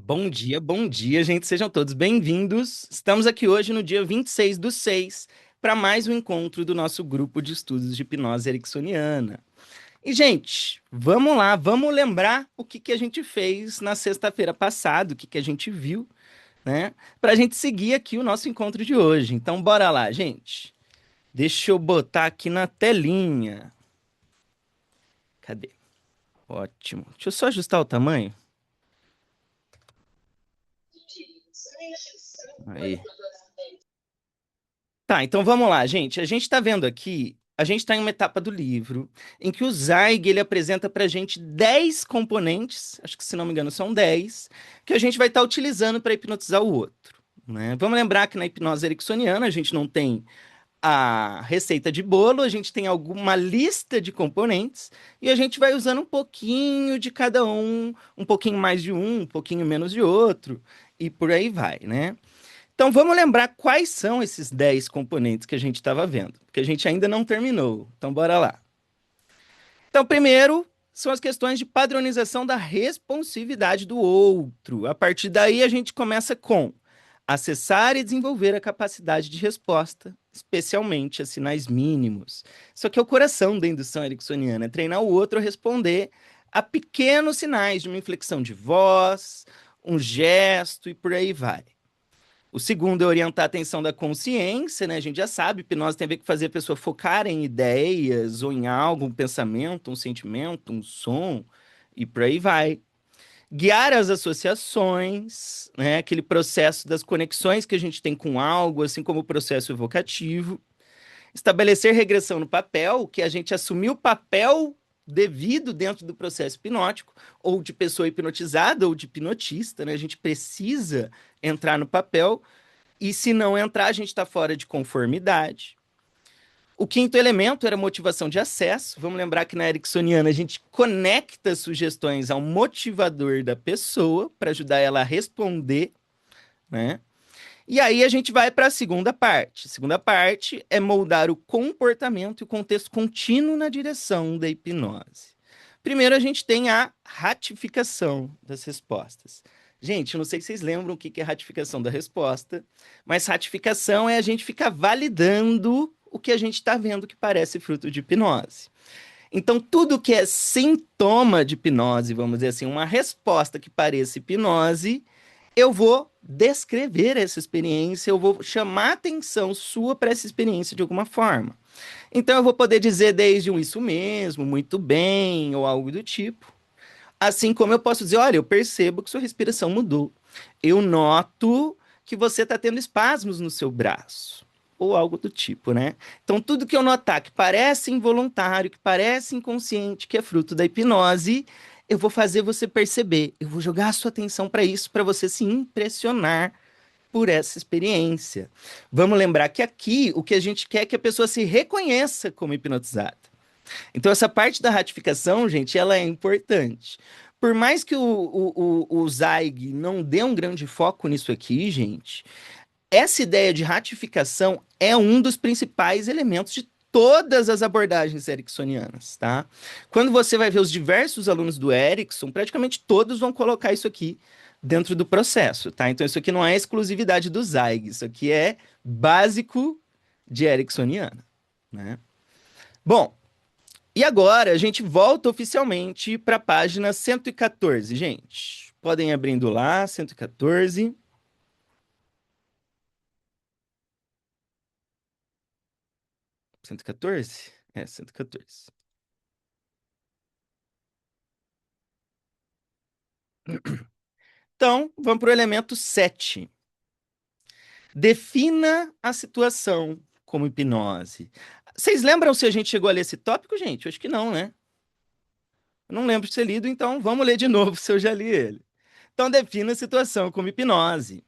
Bom dia, gente. Sejam todos bem-vindos. Estamos aqui hoje no dia 26/6 para mais um encontro do nosso grupo de estudos de hipnose ericksoniana. E, gente, vamos lá, vamos lembrar o que a gente fez na sexta-feira passada, o que a gente viu, né? Para a gente seguir aqui o nosso encontro de hoje. Então, bora lá, gente. Deixa eu botar aqui na telinha. Cadê? Ótimo. Deixa eu só ajustar o tamanho. Aí. Tá, então vamos lá, gente. A gente está vendo aqui, a gente está em uma etapa do livro em que o Zweig ele apresenta para a gente 10 componentes, acho que se não me engano são 10, que a gente vai estar utilizando para hipnotizar o outro, né? Vamos lembrar que na hipnose ericksoniana a gente não tem a receita de bolo, a gente tem alguma lista de componentes e a gente vai usando um pouquinho de cada um pouquinho mais de um pouquinho menos de outro, e por aí vai, né? Então vamos lembrar quais são esses 10 componentes que a gente estava vendo, porque a gente ainda não terminou. Então bora lá. Então, primeiro são as questões de padronização da responsividade do outro. A partir daí a gente começa com acessar e desenvolver a capacidade de resposta, especialmente a sinais mínimos. Isso aqui é o coração da indução ericksoniana, é treinar o outro a responder a pequenos sinais de uma inflexão de voz, um gesto e por aí vai. O segundo é orientar a atenção da consciência, né? A gente já sabe, hipnose tem a ver com fazer a pessoa focar em ideias ou em algo, um pensamento, um sentimento, um som, e por aí vai. Guiar as associações, né? Aquele processo das conexões que a gente tem com algo, assim como o processo evocativo. Estabelecer regressão no papel, que é a gente assumir o papel devido dentro do processo hipnótico, ou de pessoa hipnotizada, ou de hipnotista, né? A gente precisa entrar no papel, e se não entrar, a gente está fora de conformidade. O quinto elemento era motivação de acesso. Vamos lembrar que na Ericksoniana a gente conecta sugestões ao motivador da pessoa para ajudar ela a responder, né? E aí a gente vai para a segunda parte. A segunda parte é moldar o comportamento e o contexto contínuo na direção da hipnose. Primeiro a gente tem a ratificação das respostas. Gente, eu não sei se vocês lembram o que é ratificação da resposta, mas ratificação é a gente ficar validando o que a gente está vendo que parece fruto de hipnose. Então, tudo que é sintoma de hipnose, vamos dizer assim, uma resposta que pareça hipnose, eu vou descrever essa experiência, eu vou chamar a atenção sua para essa experiência de alguma forma. Então, eu vou poder dizer desde um isso mesmo, muito bem, ou algo do tipo. Assim como eu posso dizer, olha, eu percebo que sua respiração mudou. Eu noto que você está tendo espasmos no seu braço. Ou algo do tipo, né? Então, tudo que eu notar que parece involuntário, que parece inconsciente, que é fruto da hipnose, eu vou fazer você perceber. Eu vou jogar a sua atenção para isso, para você se impressionar por essa experiência. Vamos lembrar que aqui o que a gente quer é que a pessoa se reconheça como hipnotizada. Então, essa parte da ratificação, gente, ela é importante. Por mais que o Zweig não dê um grande foco nisso aqui, gente, essa ideia de ratificação é um dos principais elementos de todas as abordagens ericksonianas, tá? Quando você vai ver os diversos alunos do Erickson, praticamente todos vão colocar isso aqui dentro do processo, tá? Então, isso aqui não é exclusividade do Zweig, isso aqui é básico de ericksoniana, né? Bom, e agora a gente volta oficialmente para a página 114, gente. Podem ir abrindo lá, 114. 114? É, 114. Então, vamos para o elemento 7. Defina a situação como hipnose. Vocês lembram se a gente chegou a ler esse tópico, gente? Eu acho que não, né? Eu não lembro de ter lido, então vamos ler de novo se eu já li ele. Então, defina a situação como hipnose.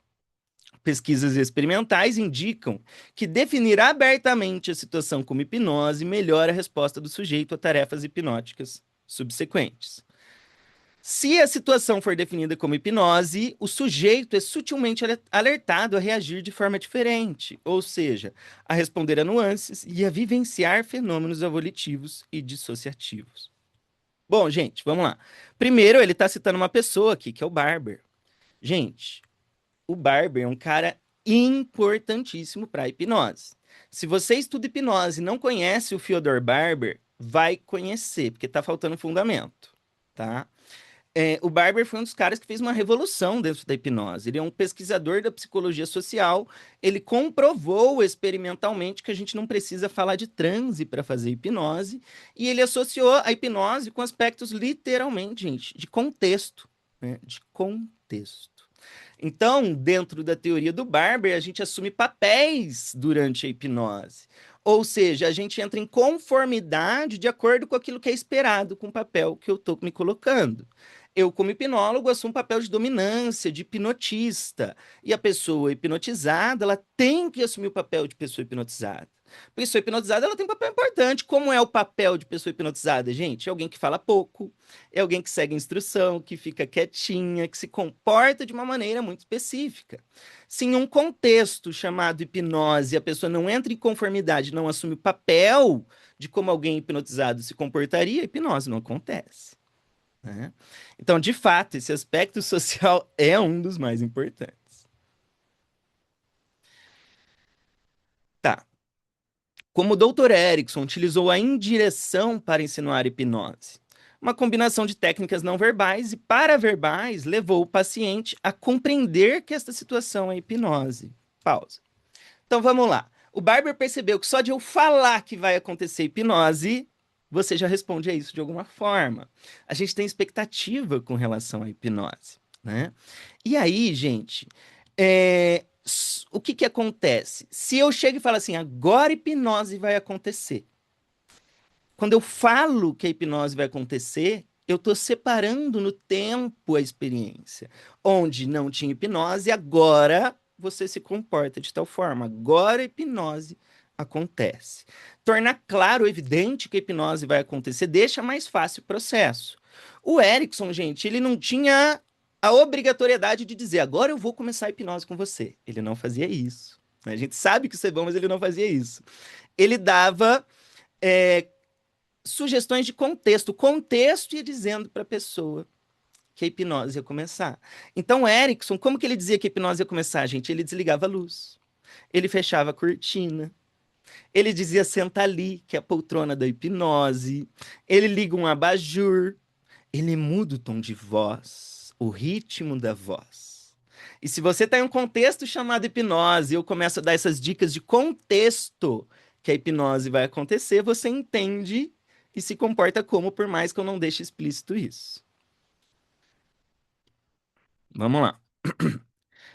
Pesquisas experimentais indicam que definir abertamente a situação como hipnose melhora a resposta do sujeito a tarefas hipnóticas subsequentes. Se a situação for definida como hipnose, o sujeito é sutilmente alertado a reagir de forma diferente, ou seja, a responder a nuances e a vivenciar fenômenos avolitivos e dissociativos. Bom, gente, vamos lá. Primeiro, ele está citando uma pessoa aqui, que é o Barber. Gente, o Barber é um cara importantíssimo para hipnose. Se você estuda hipnose e não conhece o Fyodor Barber, vai conhecer, porque tá faltando fundamento, tá? O Barber foi um dos caras que fez uma revolução dentro da hipnose. Ele é um pesquisador da psicologia social. Ele comprovou experimentalmente que a gente não precisa falar de transe para fazer hipnose. E ele associou a hipnose com aspectos, literalmente, gente, de contexto, né? De contexto. Então, dentro da teoria do Barber, a gente assume papéis durante a hipnose. Ou seja, a gente entra em conformidade de acordo com aquilo que é esperado com o papel que eu estou me colocando. Eu, como hipnólogo, assumo um papel de dominância, de hipnotista. E a pessoa hipnotizada, ela tem que assumir o papel de pessoa hipnotizada. Pessoa hipnotizada, ela tem um papel importante. Como é o papel de pessoa hipnotizada, gente? É alguém que fala pouco, é alguém que segue instrução, que fica quietinha, que se comporta de uma maneira muito específica. Se em um contexto chamado hipnose a pessoa não entra em conformidade, não assume o papel de como alguém hipnotizado se comportaria, a hipnose não acontece, né? Então, de fato, esse aspecto social é um dos mais importantes. Tá. Como o Dr. Erickson utilizou a indireção para insinuar hipnose, uma combinação de técnicas não verbais e paraverbais levou o paciente a compreender que esta situação é hipnose. Pausa. Então vamos lá. O Barber percebeu que só de eu falar que vai acontecer hipnose, você já responde a isso de alguma forma. A gente tem expectativa com relação à hipnose, né? E aí, gente, o que que acontece? Se eu chego e falo assim, agora hipnose vai acontecer. Quando eu falo que a hipnose vai acontecer, eu estou separando no tempo a experiência. Onde não tinha hipnose, agora você se comporta de tal forma. Agora a hipnose acontece. Tornar claro, evidente que a hipnose vai acontecer, deixa mais fácil o processo. O Erickson, gente, ele não tinha a obrigatoriedade de dizer, agora eu vou começar a hipnose com você. Ele não fazia isso. A gente sabe que isso é bom, mas ele não fazia isso. Ele dava é, sugestões de contexto. O contexto ia dizendo para a pessoa que a hipnose ia começar. Então, Erickson, como que ele dizia que a hipnose ia começar, gente? Ele desligava a luz, ele fechava a cortina, ele dizia senta ali, que é a poltrona da hipnose, ele liga um abajur, ele muda o tom de voz, o ritmo da voz. E se você está em um contexto chamado hipnose, eu começo a dar essas dicas de contexto que a hipnose vai acontecer, você entende e se comporta como, por mais que eu não deixe explícito isso. Vamos lá.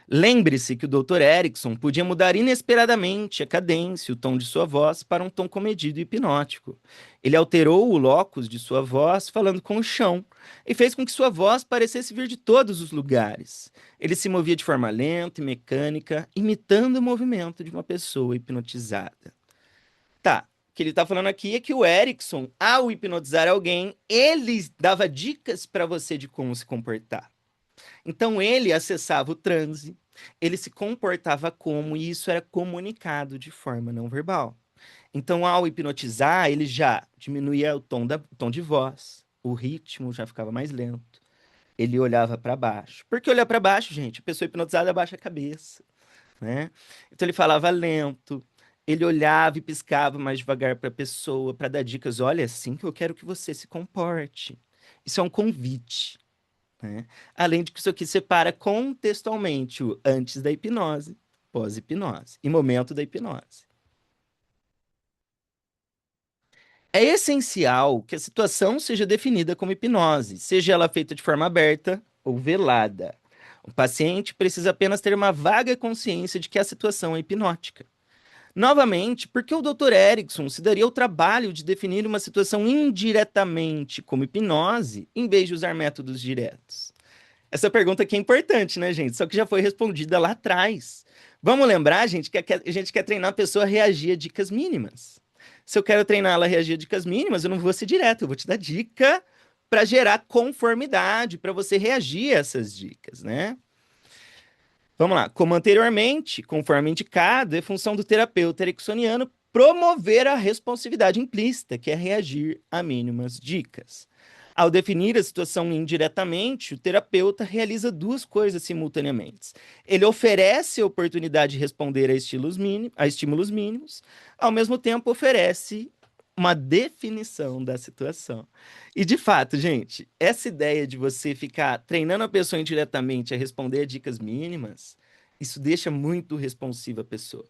Lembre-se que o Dr. Erickson podia mudar inesperadamente a cadência, o tom de sua voz para um tom comedido e hipnótico. Ele alterou o locus de sua voz falando com o chão e fez com que sua voz parecesse vir de todos os lugares. Ele se movia de forma lenta e mecânica, imitando o movimento de uma pessoa hipnotizada. Tá. O que ele está falando aqui é que o Erickson, ao hipnotizar alguém, ele dava dicas para você de como se comportar. Então ele acessava o transe, ele se comportava como, e isso era comunicado de forma não verbal. Então, ao hipnotizar, ele já diminuía o tom de voz, o ritmo já ficava mais lento. Ele olhava para baixo. Por que olhar para baixo, gente? A pessoa hipnotizada abaixa a cabeça, né? Então ele falava lento, ele olhava e piscava mais devagar para a pessoa para dar dicas. Olha, é assim que eu quero que você se comporte. Isso é um convite, né? Além de que isso aqui separa contextualmente o antes da hipnose, pós-hipnose e momento da hipnose. É essencial que a situação seja definida como hipnose, seja ela feita de forma aberta ou velada. O paciente precisa apenas ter uma vaga consciência de que a situação é hipnótica. Novamente, por que o Dr. Erickson se daria o trabalho de definir uma situação indiretamente como hipnose, em vez de usar métodos diretos? Essa pergunta aqui é importante, né, gente? Só que já foi respondida lá atrás. Vamos lembrar, gente, que a gente quer treinar a pessoa a reagir a dicas mínimas. Se eu quero treinar ela a reagir a dicas mínimas, eu não vou ser direto, eu vou te dar dica para gerar conformidade, para você reagir a essas dicas, né? Vamos lá. Como anteriormente, conforme indicado, é função do terapeuta ericksoniano promover a responsividade implícita, que é reagir a mínimas dicas. Ao definir a situação indiretamente, o terapeuta realiza duas coisas simultaneamente. Ele oferece a oportunidade de responder a estímulos mínimos, ao mesmo tempo oferece uma definição da situação. E de fato, gente, essa ideia de você ficar treinando a pessoa indiretamente a responder a dicas mínimas, isso deixa muito responsiva a pessoa.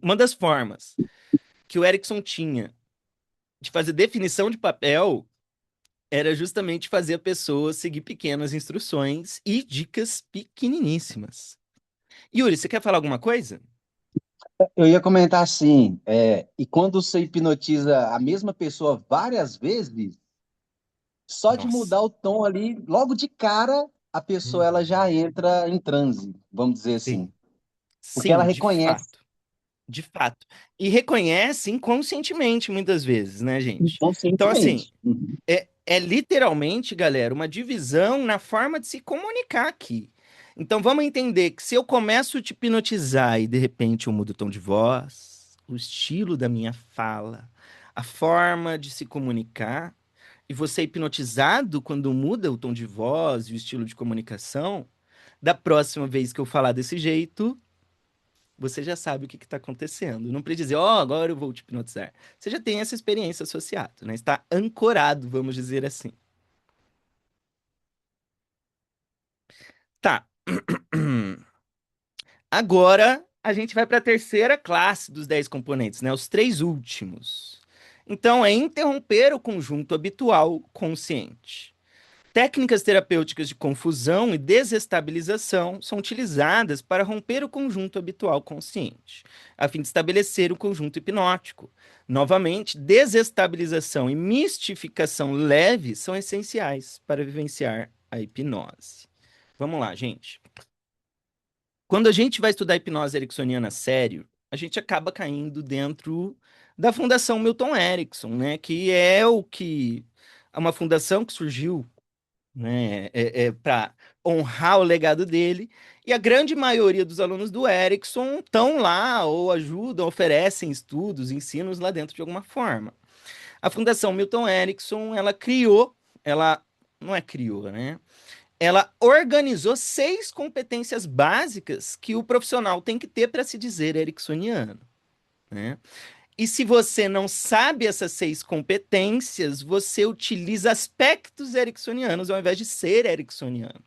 Uma das formas que o Erickson tinha de fazer definição de papel era justamente fazer a pessoa seguir pequenas instruções e dicas pequeniníssimas. Yuri, você quer falar alguma coisa? Eu ia comentar assim, e quando você hipnotiza a mesma pessoa várias vezes, só de Nossa. mudar o tom ali, logo de cara, a pessoa ela Uhum. já entra em transe, vamos dizer Sim, assim, porque ela sim, de reconhece fato. De fato. E reconhece inconscientemente, muitas vezes, né, gente? Então, assim, inconscientemente. Uhum. é literalmente, galera, uma divisão na forma de se comunicar aqui. Então, vamos entender que se eu começo a te hipnotizar e de repente eu mudo o tom de voz, o estilo da minha fala, a forma de se comunicar, e você é hipnotizado quando muda o tom de voz e o estilo de comunicação, da próxima vez que eu falar desse jeito, você já sabe o que está acontecendo. Não precisa dizer, ó, agora eu vou te hipnotizar. Você já tem essa experiência associada, né? Está ancorado, vamos dizer assim. Tá. Agora a gente vai para a terceira classe dos 10 componentes, né? Os três últimos. Então, é interromper o conjunto habitual consciente. Técnicas terapêuticas de confusão e desestabilização são utilizadas para romper o conjunto habitual consciente, a fim de estabelecer o conjunto hipnótico. Novamente, desestabilização e mistificação leve são essenciais para vivenciar a hipnose. Vamos lá, gente. Quando a gente vai estudar hipnose ericksoniana sério, a gente acaba caindo dentro da Fundação Milton Erickson, né? Que é o que é uma fundação que surgiu, né, para honrar o legado dele. E a grande maioria dos alunos do Erickson estão lá ou ajudam, oferecem estudos, ensinos lá dentro de alguma forma. A Fundação Milton Erickson, ela não é criou, né? Ela organizou 6 competências básicas que o profissional tem que ter para se dizer ericksoniano, né? E se você não sabe essas 6 competências, você utiliza aspectos ericksonianos ao invés de ser ericksoniano.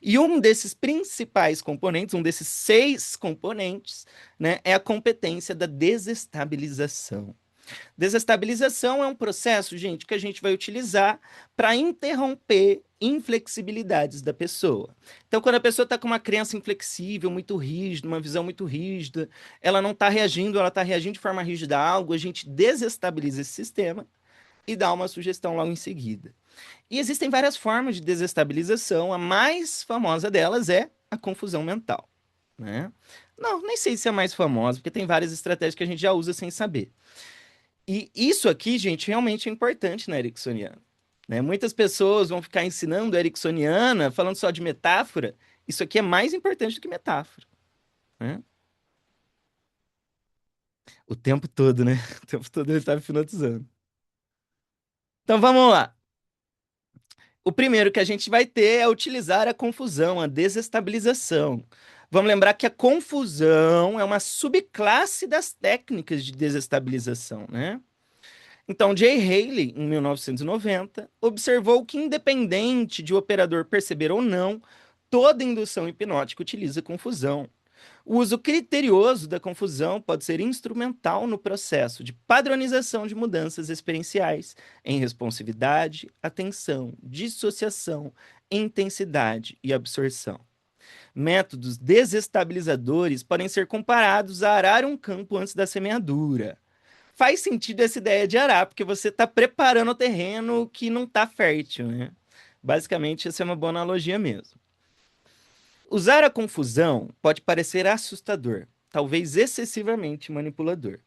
E um desses principais componentes, um desses 6 componentes, né, é a competência da desestabilização. Desestabilização é um processo, gente, que a gente vai utilizar para interromper inflexibilidades da pessoa. Então, quando a pessoa está com uma crença inflexível, muito rígida, uma visão muito rígida, ela não está reagindo, ela está reagindo de forma rígida a algo, a gente desestabiliza esse sistema e dá uma sugestão logo em seguida. E existem várias formas de desestabilização, a mais famosa delas é a confusão mental, né? Não, nem sei se é a mais famosa, porque tem várias estratégias que a gente já usa sem saber. E isso aqui, gente, realmente é importante na Ericksoniana, né? Muitas pessoas vão ficar ensinando a Ericksoniana, falando só de metáfora. Isso aqui é mais importante do que metáfora, né? O tempo todo, né? O tempo todo ele estava hipnotizando. Então vamos lá. O primeiro que a gente vai ter é utilizar a confusão, a desestabilização. Vamos lembrar que a confusão é uma subclasse das técnicas de desestabilização, né? Então, Jay Haley, em 1990, observou que, independente de o operador perceber ou não, toda indução hipnótica utiliza confusão. O uso criterioso da confusão pode ser instrumental no processo de padronização de mudanças experienciais em responsividade, atenção, dissociação, intensidade e absorção. Métodos desestabilizadores podem ser comparados a arar um campo antes da semeadura. Faz sentido essa ideia de arar, porque você está preparando o terreno que não está fértil, né? Basicamente, essa é uma boa analogia mesmo. Usar a confusão pode parecer assustador, talvez excessivamente manipulador,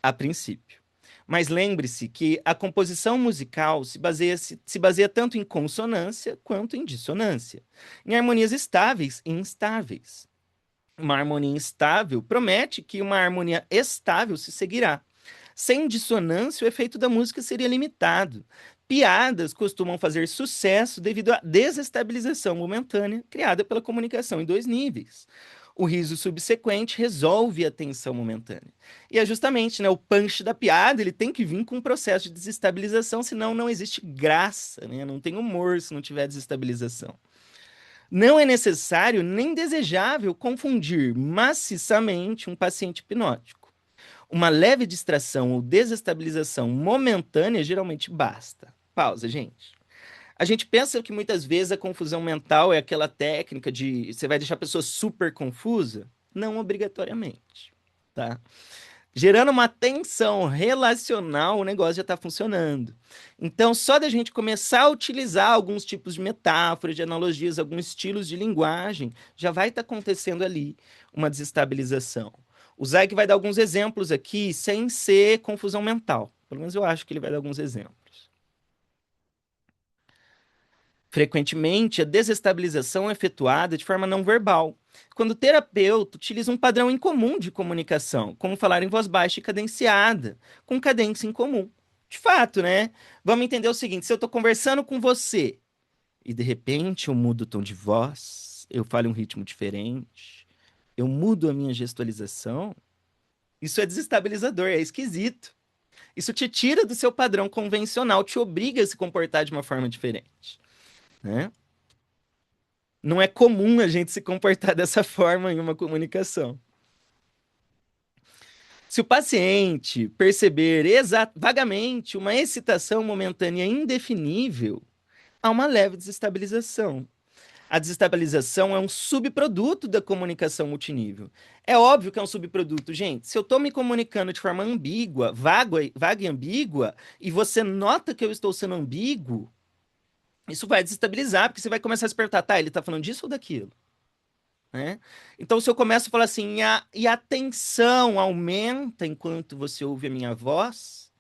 a princípio. Mas lembre-se que a composição musical se baseia tanto em consonância quanto em dissonância, em harmonias estáveis e instáveis. Uma harmonia instável promete que uma harmonia estável se seguirá. Sem dissonância, o efeito da música seria limitado. Piadas costumam fazer sucesso devido à desestabilização momentânea criada pela comunicação em dois níveis. O riso subsequente resolve a tensão momentânea. E é justamente, né, o punch da piada, ele tem que vir com um processo de desestabilização, senão não existe graça, né? Não tem humor se não tiver desestabilização. Não é necessário nem desejável confundir maciçamente um paciente hipnótico. Uma leve distração ou desestabilização momentânea geralmente basta. Pausa, gente. A gente pensa que muitas vezes a confusão mental é aquela técnica de você vai deixar a pessoa super confusa? Não obrigatoriamente, tá? Gerando uma tensão relacional, o negócio já está funcionando. Então, só da gente começar a utilizar alguns tipos de metáforas, de analogias, alguns estilos de linguagem, já vai estar acontecendo ali uma desestabilização. O Zweig vai dar alguns exemplos aqui, sem ser confusão mental. Pelo menos eu acho que ele vai dar alguns exemplos. Frequentemente, a desestabilização é efetuada de forma não verbal, quando o terapeuta utiliza um padrão incomum de comunicação, como falar em voz baixa e cadenciada, com cadência em comum. De fato, né? Vamos entender o seguinte: se eu estou conversando com você e de repente eu mudo o tom de voz, eu falo em um ritmo diferente, eu mudo a minha gestualização, isso é desestabilizador, é esquisito. Isso te tira do seu padrão convencional, te obriga a se comportar de uma forma diferente, né? Não é comum a gente se comportar dessa forma em uma comunicação. Se o paciente perceber vagamente uma excitação momentânea indefinível, há uma leve desestabilização. A desestabilização é um subproduto da comunicação multinível. É óbvio que é um subproduto, gente. Se eu estou me comunicando de forma ambígua, vaga e ambígua, e você nota que eu estou sendo ambíguo, isso vai desestabilizar, porque você vai começar a se perguntar, tá, ele está falando disso ou daquilo? Né? Então, se eu começo a falar assim, e a tensão aumenta enquanto você ouve a minha voz,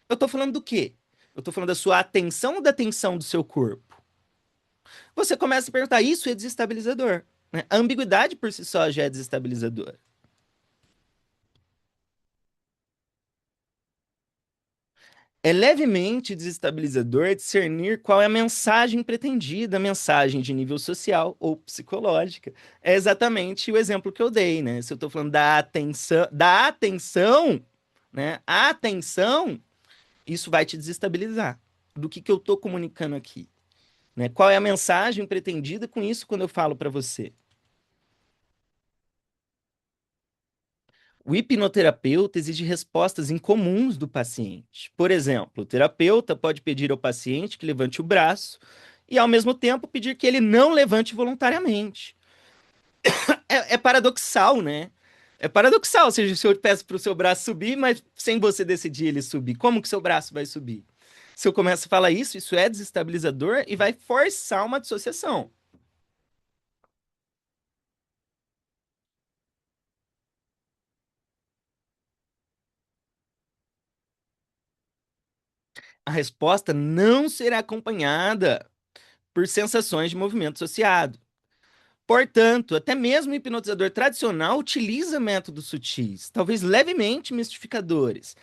eu estou falando do quê? Eu estou falando da sua atenção ou da tensão do seu corpo? Você começa a perguntar, isso é desestabilizador. Né? A ambiguidade por si só já é desestabilizadora. É levemente desestabilizador discernir qual é a mensagem pretendida, a mensagem de nível social ou psicológica. É exatamente o exemplo que eu dei, né? Se eu estou falando da atenção, né? A atenção, isso vai te desestabilizar. Do que eu estou comunicando aqui, né? Qual é a mensagem pretendida com isso quando eu falo para você? O hipnoterapeuta exige respostas incomuns do paciente. Por exemplo, o terapeuta pode pedir ao paciente que levante o braço e, ao mesmo tempo, pedir que ele não levante voluntariamente. É paradoxal, né? É paradoxal, ou seja, se eu peço para o seu braço subir, mas sem você decidir ele subir, como que seu braço vai subir? Se eu começo a falar isso, isso é desestabilizador e vai forçar uma dissociação. A resposta não será acompanhada por sensações de movimento associado. Portanto, até mesmo o hipnotizador tradicional utiliza métodos sutis, talvez levemente mistificadores,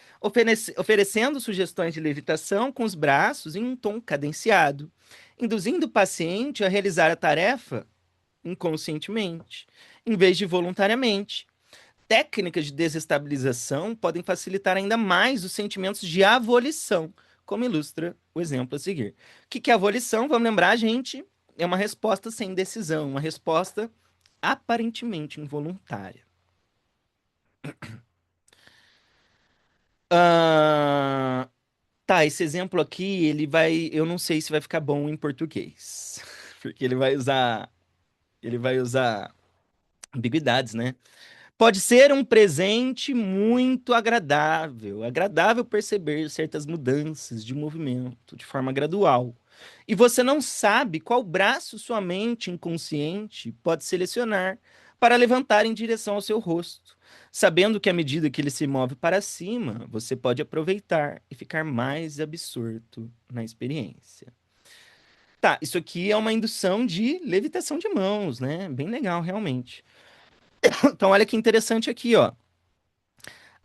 oferecendo sugestões de levitação com os braços em um tom cadenciado, induzindo o paciente a realizar a tarefa inconscientemente, em vez de voluntariamente. Técnicas de desestabilização podem facilitar ainda mais os sentimentos de avolição, como ilustra o exemplo a seguir. O que é avolição? Vamos lembrar, gente, é uma resposta sem decisão, uma resposta aparentemente involuntária. Ah, tá, esse exemplo aqui, ele vai, eu não sei se vai ficar bom em português, porque ele vai usar ambiguidades, né? Pode ser um presente muito agradável, agradável perceber certas mudanças de movimento de forma gradual. E você não sabe qual braço sua mente inconsciente pode selecionar para levantar em direção ao seu rosto. Sabendo que à medida que ele se move para cima, você pode aproveitar e ficar mais absorto na experiência. Tá, isso aqui é uma indução de levitação de mãos, né? Bem legal, realmente. Então, olha que interessante aqui, ó.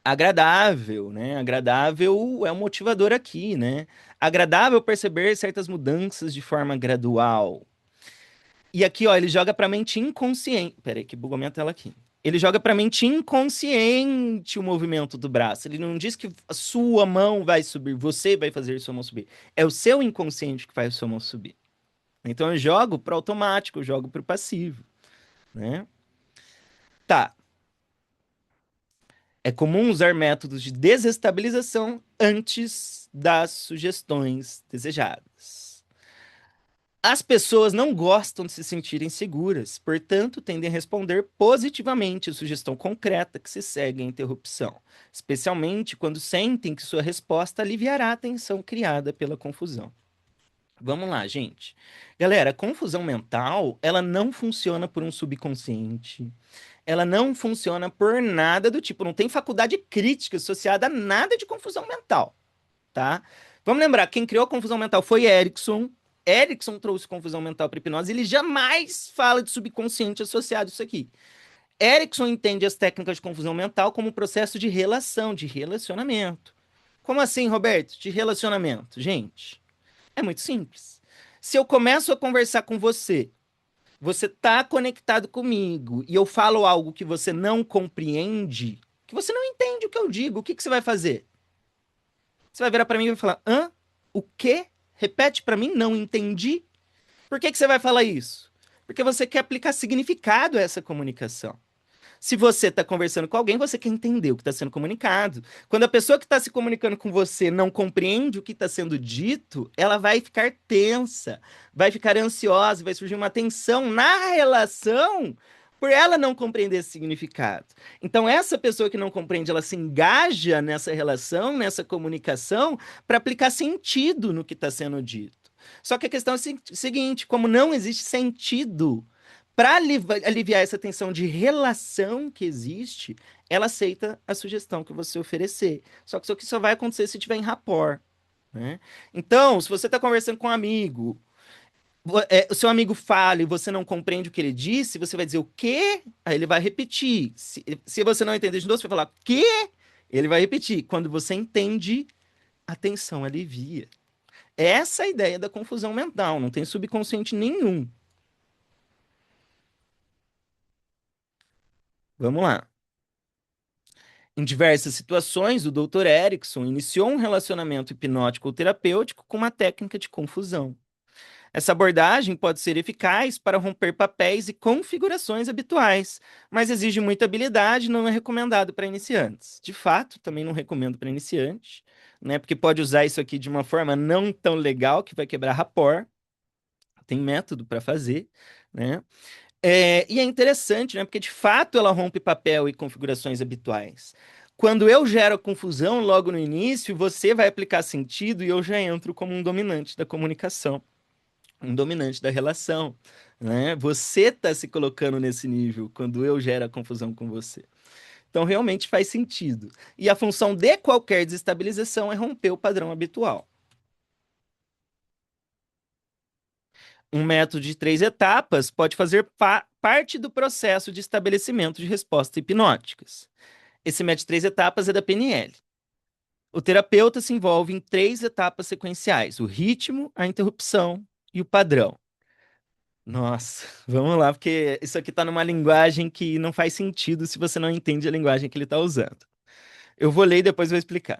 Agradável, né? Agradável é um motivador aqui, né? Agradável perceber certas mudanças de forma gradual. E aqui, ó, ele joga pra mente inconsciente. Peraí, que bugou minha tela aqui. Ele joga pra mente inconsciente o movimento do braço. Ele não diz que a sua mão vai subir, você vai fazer sua mão subir. É o seu inconsciente que faz sua mão subir. Então eu jogo pro automático, eu jogo pro passivo, né? Tá. É comum usar métodos de desestabilização antes das sugestões desejadas. As pessoas não gostam de se sentirem seguras, portanto, tendem a responder positivamente à sugestão concreta que se segue à interrupção, especialmente quando sentem que sua resposta aliviará a tensão criada pela confusão. Vamos lá, gente. Galera, a confusão mental, ela não funciona por um subconsciente. Ela não funciona por nada do tipo, não tem faculdade crítica associada a nada de confusão mental, tá? Vamos lembrar, quem criou a confusão mental foi Erickson. Erickson trouxe confusão mental para hipnose, ele jamais fala de subconsciente associado a isso aqui. Erickson entende as técnicas de confusão mental como um processo de relação, de relacionamento. Como assim, Roberto? De relacionamento? Gente, é muito simples. Se eu começo a conversar com você, você tá conectado comigo e eu falo algo que você não compreende, que você não entende o que eu digo, o que que você vai fazer? Você vai virar para mim e vai falar: hã? O quê? Repete para mim, não entendi. Por que que você vai falar isso? Porque você quer aplicar significado a essa comunicação. Se você está conversando com alguém, você quer entender o que está sendo comunicado. Quando a pessoa que está se comunicando com você não compreende o que está sendo dito, ela vai ficar tensa, vai ficar ansiosa, vai surgir uma tensão na relação por ela não compreender esse significado. Então, essa pessoa que não compreende, ela se engaja nessa relação, nessa comunicação, para aplicar sentido no que está sendo dito. Só que a questão é a seguinte: como não existe sentido para aliviar essa tensão de relação que existe, ela aceita a sugestão que você oferecer. Só que isso aqui só vai acontecer se tiver em rapport, né? Então, se você está conversando com um amigo, o seu amigo fala e você não compreende o que ele disse, você vai dizer o quê? Aí ele vai repetir. Se você não entender de novo, você vai falar quê? Ele vai repetir. Quando você entende, a tensão alivia. Essa é a ideia da confusão mental, não tem subconsciente nenhum. Vamos lá. Em diversas situações, o Dr. Erickson iniciou um relacionamento hipnótico ou terapêutico com uma técnica de confusão. Essa abordagem pode ser eficaz para romper papéis e configurações habituais, mas exige muita habilidade e não é recomendado para iniciantes. De fato, também não recomendo para iniciante, né? Porque pode usar isso aqui de uma forma não tão legal que vai quebrar rapport. Tem método para fazer, né? E é interessante, né? Porque de fato ela rompe papel e configurações habituais. Quando eu gero a confusão logo no início, você vai aplicar sentido e eu já entro como um dominante da comunicação, um dominante da relação, né? Você está se colocando nesse nível quando eu gero a confusão com você. Então realmente faz sentido. E a função de qualquer desestabilização é romper o padrão habitual. Um método de 3 etapas pode fazer parte do processo de estabelecimento de respostas hipnóticas. Esse método de 3 etapas é da PNL. O terapeuta se envolve em 3 etapas sequenciais: o ritmo, a interrupção e o padrão. Nossa, vamos lá, porque isso aqui está numa linguagem que não faz sentido se você não entende a linguagem que ele está usando. Eu vou ler e depois vou explicar.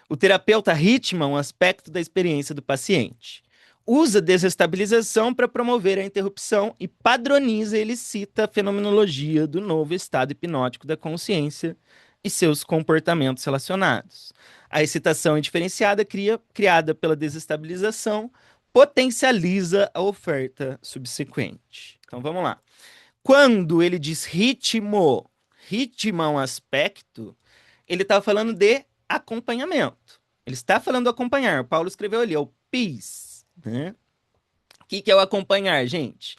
O terapeuta ritma um aspecto da experiência do paciente. Usa desestabilização para promover a interrupção e padroniza e elicita a fenomenologia do novo estado hipnótico da consciência e seus comportamentos relacionados. A excitação indiferenciada criada pela desestabilização potencializa a oferta subsequente. Então vamos lá. Quando ele diz ritmo, ritma um aspecto, ele está falando de acompanhamento. Ele está falando do acompanhar. O Paulo escreveu ali, é o PIS, né? O que que é o acompanhar, gente?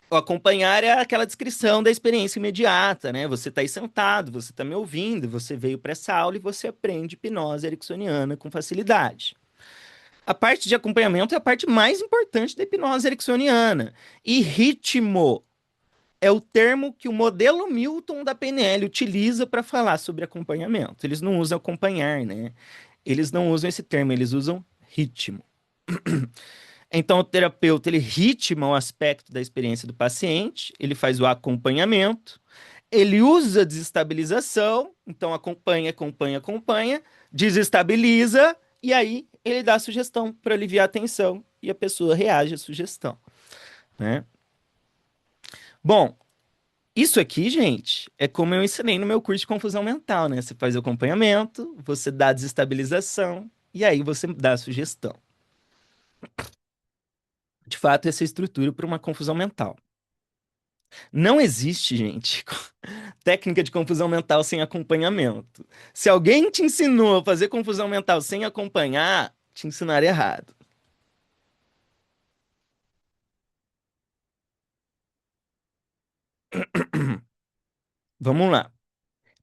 O acompanhar é aquela descrição da experiência imediata, né? Você está aí sentado, você está me ouvindo, você veio para essa aula e você aprende hipnose ericksoniana com facilidade. A parte de acompanhamento é a parte mais importante da hipnose ericksoniana. E ritmo é o termo que o modelo Milton da PNL utiliza para falar sobre acompanhamento. Eles não usam acompanhar, né? Eles não usam esse termo, eles usam ritmo. Então, o terapeuta, ele ritma o aspecto da experiência do paciente, ele faz o acompanhamento, ele usa a desestabilização, então acompanha, acompanha, acompanha, desestabiliza, e aí ele dá a sugestão para aliviar a tensão, e a pessoa reage à sugestão, né? Bom, isso aqui, gente, é como eu ensinei no meu curso de confusão mental, né? Você faz o acompanhamento, você dá a desestabilização, e aí você dá a sugestão. De fato, essa é a estrutura para uma confusão mental. Não existe, gente, técnica de confusão mental sem acompanhamento. Se alguém te ensinou a fazer confusão mental sem acompanhar, te ensinaram errado. Vamos lá.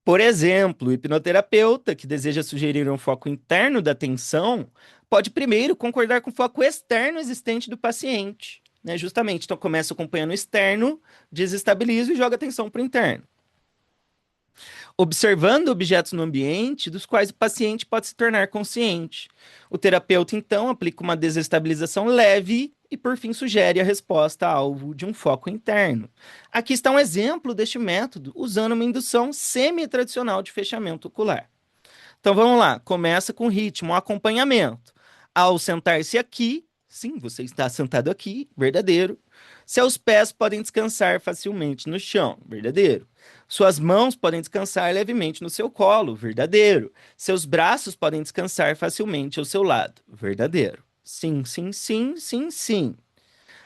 Por exemplo, o hipnoterapeuta que deseja sugerir um foco interno da atenção pode primeiro concordar com o foco externo existente do paciente, né? Justamente, então começa acompanhando o externo, desestabiliza e joga atenção para o interno. Observando objetos no ambiente dos quais o paciente pode se tornar consciente. O terapeuta, então, aplica uma desestabilização leve e, por fim, sugere a resposta alvo de um foco interno. Aqui está um exemplo deste método usando uma indução semi-tradicional de fechamento ocular. Então vamos lá, começa com ritmo, acompanhamento. Ao sentar-se aqui, sim, você está sentado aqui, verdadeiro. Seus pés podem descansar facilmente no chão, verdadeiro. Suas mãos podem descansar levemente no seu colo, verdadeiro. Seus braços podem descansar facilmente ao seu lado, verdadeiro. Sim, sim, sim, sim, sim.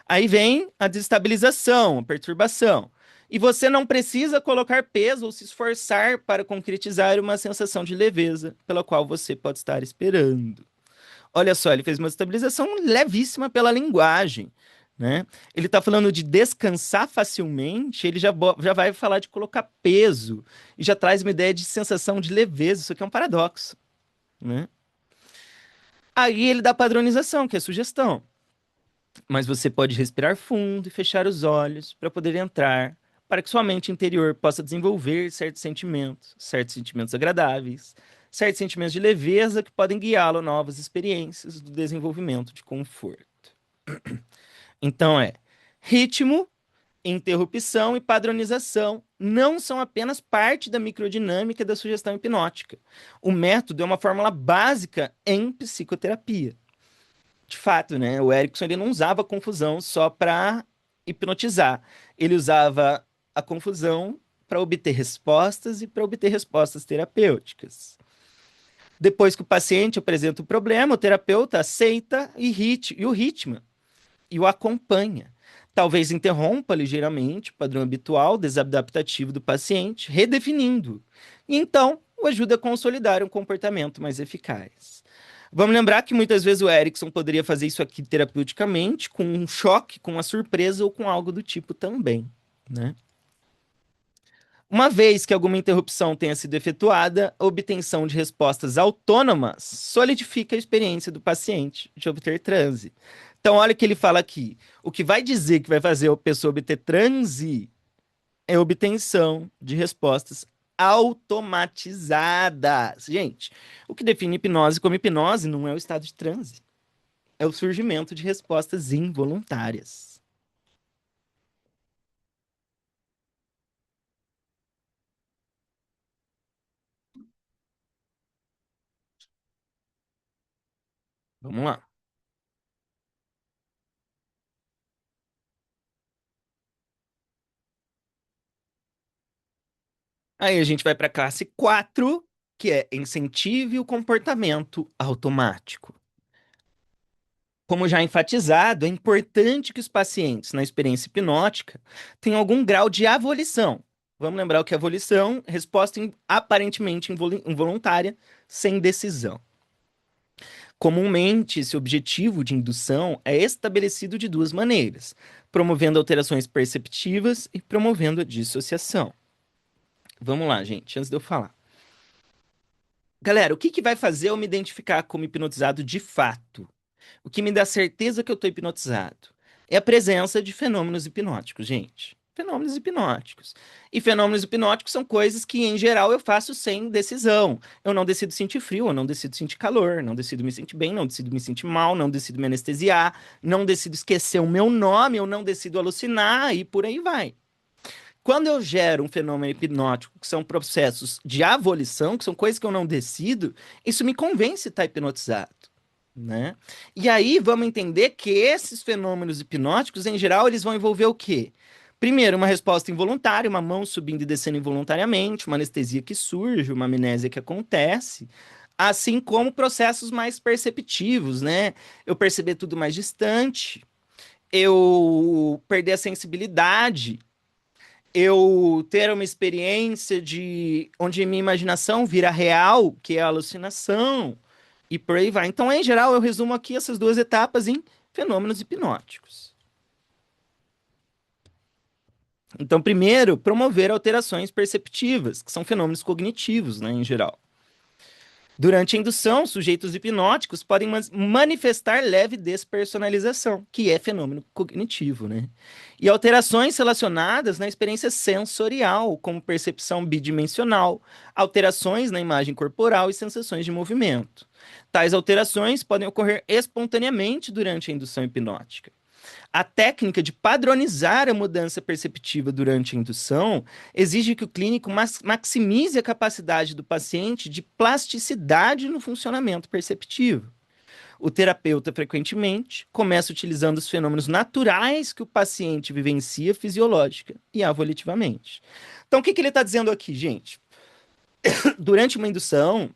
Aí vem a desestabilização, a perturbação. E você não precisa colocar peso ou se esforçar para concretizar uma sensação de leveza pela qual você pode estar esperando. Olha só, ele fez uma estabilização levíssima pela linguagem, né? Ele está falando de descansar facilmente, ele já vai falar de colocar peso e já traz uma ideia de sensação de leveza. Isso aqui é um paradoxo, né? Aí ele dá padronização, que é sugestão. Mas você pode respirar fundo e fechar os olhos para poder entrar, para que sua mente interior possa desenvolver certos sentimentos agradáveis, certos sentimentos de leveza que podem guiá-lo a novas experiências do desenvolvimento de conforto. Então ritmo, interrupção e padronização não são apenas parte da microdinâmica da sugestão hipnótica. O método é uma fórmula básica em psicoterapia. De fato, né? O Erickson ele não usava confusão só para hipnotizar. Ele usava a confusão para obter respostas e para obter respostas terapêuticas. Depois que o paciente apresenta o problema, o terapeuta aceita e o ritmo e o acompanha. Talvez interrompa ligeiramente o padrão habitual desadaptativo do paciente, redefinindo. E então o ajuda a consolidar um comportamento mais eficaz. Vamos lembrar que muitas vezes o Erickson poderia fazer isso aqui terapeuticamente, com um choque, com uma surpresa ou com algo do tipo também, né? Uma vez que alguma interrupção tenha sido efetuada, a obtenção de respostas autônomas solidifica a experiência do paciente de obter transe. Então, olha o que ele fala aqui. O que vai dizer que vai fazer a pessoa obter transe é a obtenção de respostas automatizadas. Gente, o que define hipnose como hipnose não é o estado de transe, é o surgimento de respostas involuntárias. Vamos lá. Aí a gente vai para a classe 4, que é incentive o comportamento automático. Como já enfatizado, é importante que os pacientes, na experiência hipnótica, tenham algum grau de avolição. Vamos lembrar o que é avolição? Resposta aparentemente involuntária, sem decisão. Comumente, esse objetivo de indução é estabelecido de duas maneiras: promovendo alterações perceptivas e promovendo a dissociação. Vamos lá, gente, antes de eu falar. Galera, o que vai fazer eu me identificar como hipnotizado de fato? O que me dá certeza que eu estou hipnotizado? É a presença de fenômenos hipnóticos, gente. Fenômenos hipnóticos. E fenômenos hipnóticos são coisas que, em geral, eu faço sem decisão. Eu não decido sentir frio, eu não decido sentir calor, não decido me sentir bem, não decido me sentir mal, não decido me anestesiar, não decido esquecer o meu nome, eu não decido alucinar e por aí vai. Quando eu gero um fenômeno hipnótico, que são processos de avolição, que são coisas que eu não decido, isso me convence a estar hipnotizado, né? E aí vamos entender que esses fenômenos hipnóticos, em geral, eles vão envolver o quê? Primeiro, uma resposta involuntária, uma mão subindo e descendo involuntariamente, uma anestesia que surge, uma amnésia que acontece, assim como processos mais perceptivos, né? Eu perceber tudo mais distante, eu perder a sensibilidade, eu ter uma experiência de onde minha imaginação vira real, que é a alucinação, e por aí vai. Então, em geral, eu resumo aqui essas duas etapas em fenômenos hipnóticos. Então, primeiro, promover alterações perceptivas, que são fenômenos cognitivos, né, em geral. Durante a indução, sujeitos hipnóticos podem manifestar leve despersonalização, que é fenômeno cognitivo, né? E alterações relacionadas na experiência sensorial, como percepção bidimensional, alterações na imagem corporal e sensações de movimento. Tais alterações podem ocorrer espontaneamente durante a indução hipnótica. A técnica de padronizar a mudança perceptiva durante a indução exige que o clínico maximize a capacidade do paciente de plasticidade no funcionamento perceptivo. O terapeuta, frequentemente, começa utilizando os fenômenos naturais que o paciente vivencia fisiológica e avolitivamente. Então, o que ele está dizendo aqui, gente? Durante uma indução,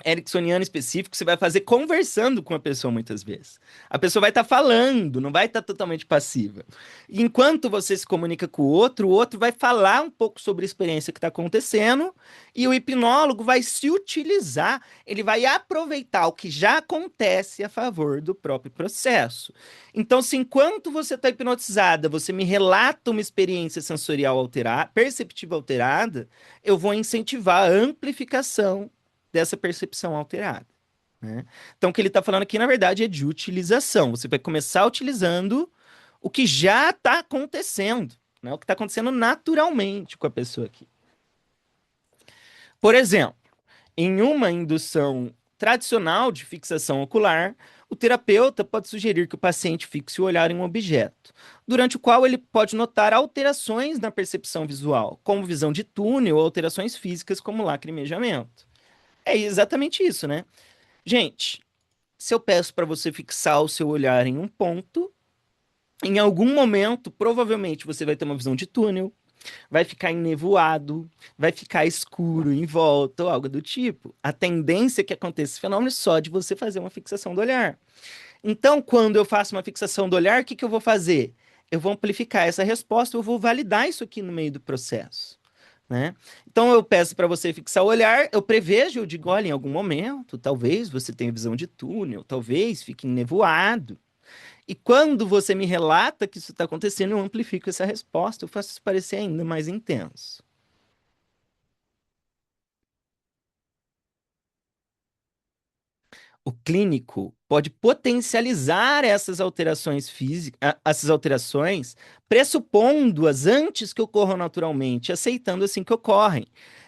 ericksoniano específico, você vai fazer conversando com a pessoa muitas vezes. A pessoa vai estar falando, não vai estar totalmente passiva. E enquanto você se comunica com o outro vai falar um pouco sobre a experiência que está acontecendo e o hipnólogo vai se utilizar, ele vai aproveitar o que já acontece a favor do próprio processo. Então, se enquanto você está hipnotizada, você me relata uma experiência sensorial alterada, perceptiva alterada, eu vou incentivar a amplificação dessa percepção alterada, né? Então, o que ele está falando aqui, na verdade, é de utilização. Você vai começar utilizando o que já está acontecendo, né? O que está acontecendo naturalmente com a pessoa aqui. Por exemplo, em uma indução tradicional de fixação ocular, o terapeuta pode sugerir que o paciente fixe o olhar em um objeto, durante o qual ele pode notar alterações na percepção visual, como visão de túnel ou alterações físicas, como lacrimejamento. É exatamente isso, né? Gente, se eu peço para você fixar o seu olhar em um ponto, em algum momento, provavelmente você vai ter uma visão de túnel, vai ficar enevoado, vai ficar escuro em volta ou algo do tipo. A tendência é que aconteça esse fenômeno só de você fazer uma fixação do olhar. Então, quando eu faço uma fixação do olhar, o que eu vou fazer? Eu vou amplificar essa resposta, eu vou validar isso aqui no meio do processo, né? Então eu peço para você fixar o olhar, eu prevejo, eu digo, olha, em algum momento, talvez você tenha visão de túnel, talvez fique enevoado. E quando você me relata que isso está acontecendo, eu amplifico essa resposta, eu faço isso parecer ainda mais intenso. O clínico pode potencializar essas alterações físicas, essas alterações, pressupondo-as antes que ocorram naturalmente, aceitando assim que ocorrem.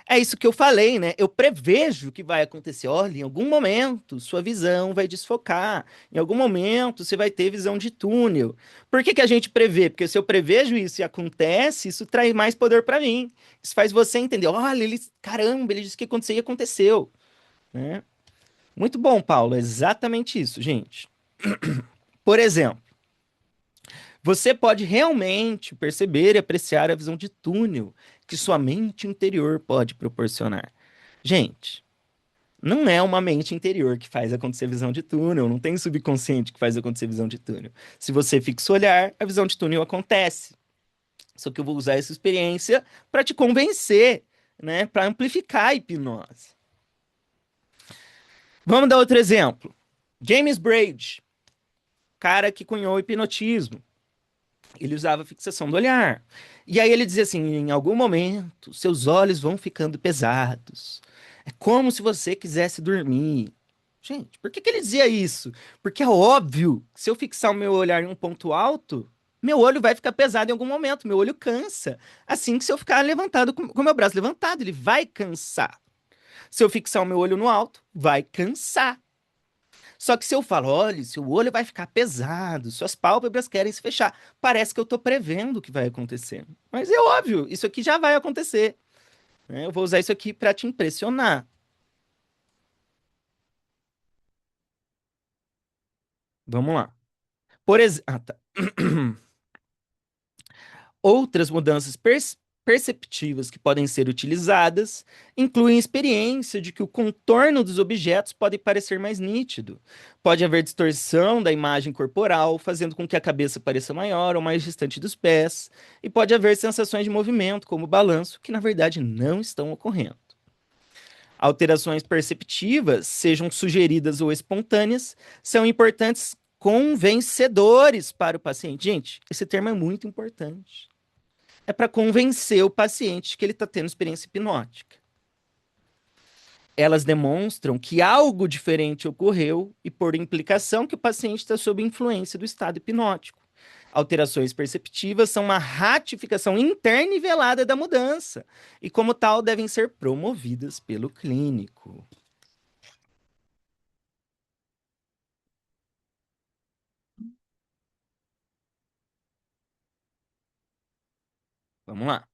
É isso que eu falei, né? Eu prevejo que vai acontecer. Olha, em algum momento sua visão vai desfocar. Em algum momento você vai ter visão de túnel. Por que que a gente prevê? Porque se eu prevejo isso e acontece, isso traz mais poder para mim. Isso faz você entender. Olha, ele, caramba, ele disse que ia acontecer e aconteceu, né? Muito bom, Paulo. É exatamente isso, gente. Por exemplo, você pode realmente perceber e apreciar a visão de túnel que sua mente interior pode proporcionar. Gente, não é uma mente interior que faz acontecer visão de túnel, não tem subconsciente que faz acontecer visão de túnel. Se você fixa o olhar, a visão de túnel acontece. Só que eu vou usar essa experiência para te convencer, né, para amplificar a hipnose. Vamos dar outro exemplo. James Braid, cara que cunhou o hipnotismo. Ele usava a fixação do olhar. E aí ele dizia assim: em algum momento, seus olhos vão ficando pesados. É como se você quisesse dormir. Gente, por que que ele dizia isso? Porque é óbvio que se eu fixar o meu olhar em um ponto alto, Meu olho vai ficar pesado em algum momento, meu olho cansa. Assim que se eu ficar levantado com o meu braço levantado, ele vai cansar. Se eu fixar o meu olho no alto, vai cansar. Só que se eu falo, olha, seu olho vai ficar pesado, suas pálpebras querem se fechar, parece que eu tô prevendo o que vai acontecer. Mas é óbvio, isso aqui já vai acontecer, né? Eu vou usar isso aqui para te impressionar. Vamos lá. Por exemplo, outras mudanças perceptivas que podem ser utilizadas incluem a experiência de que o contorno dos objetos pode parecer mais nítido. Pode haver distorção da imagem corporal, fazendo com que a cabeça pareça maior ou mais distante dos pés, e pode haver sensações de movimento, como balanço, que na verdade não estão ocorrendo. Alterações perceptivas, sejam sugeridas ou espontâneas, são importantes convencedores para o paciente. Gente, esse termo é muito importante. É para convencer o paciente que ele está tendo experiência hipnótica. Elas demonstram que algo diferente ocorreu e, por implicação, que o paciente está sob influência do estado hipnótico. Alterações perceptivas são uma ratificação interna e velada da mudança, e, como tal, devem ser promovidas pelo clínico. Vamos lá.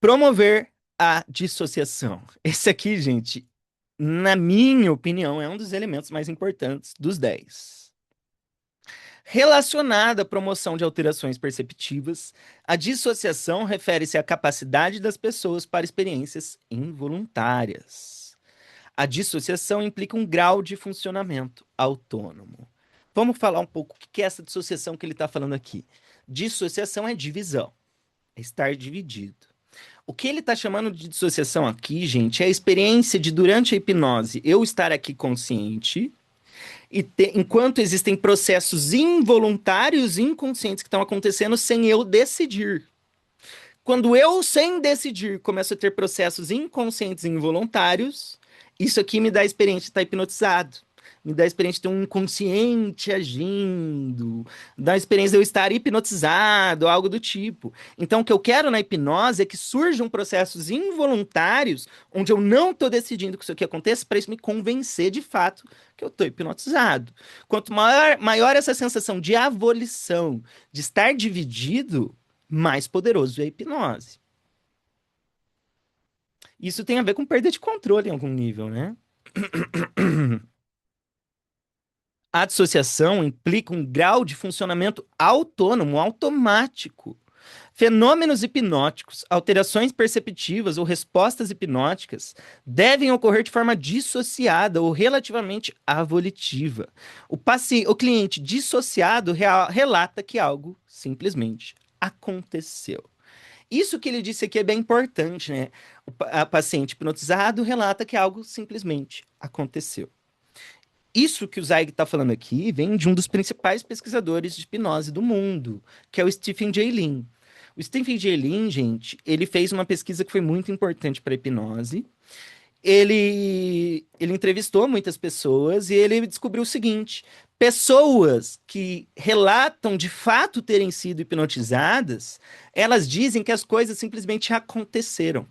Promover a dissociação. Esse aqui, gente, na minha opinião, é um dos elementos mais importantes dos 10. Relacionada à promoção de alterações perceptivas, a dissociação refere-se à capacidade das pessoas para experiências involuntárias. A dissociação implica um grau de funcionamento autônomo. Vamos falar um pouco o que é essa dissociação que ele está falando aqui. Dissociação é divisão, é estar dividido. O que ele está chamando de dissociação aqui, gente, é a experiência de, durante a hipnose, eu estar aqui consciente enquanto existem processos involuntários, inconscientes que estão acontecendo sem eu decidir. Quando eu, sem decidir, começo a ter processos inconscientes e involuntários, isso aqui me dá a experiência de estar hipnotizado. Me dá a experiência de ter um inconsciente agindo, dá a experiência de eu estar hipnotizado, algo do tipo. Então, o que eu quero na hipnose é que surjam processos involuntários, onde eu não estou decidindo que isso aqui aconteça, para isso me convencer de fato que eu estou hipnotizado. Quanto maior essa sensação de avolição, de estar dividido, mais poderoso é a hipnose. Isso tem a ver com perda de controle em algum nível, né? A dissociação implica um grau de funcionamento autônomo, automático. Fenômenos hipnóticos, alterações perceptivas ou respostas hipnóticas devem ocorrer de forma dissociada ou relativamente avolitiva. O cliente dissociado relata que algo simplesmente aconteceu. Isso que ele disse aqui é bem importante, né? A paciente hipnotizado relata que algo simplesmente aconteceu. Isso que o Zweig está falando aqui vem de um dos principais pesquisadores de hipnose do mundo, que é o Stephen J. Lin. O Stephen J. Lin, gente, ele fez uma pesquisa que foi muito importante para a hipnose. Ele entrevistou muitas pessoas e ele descobriu o seguinte: pessoas que relatam de fato terem sido hipnotizadas, elas dizem que as coisas simplesmente aconteceram.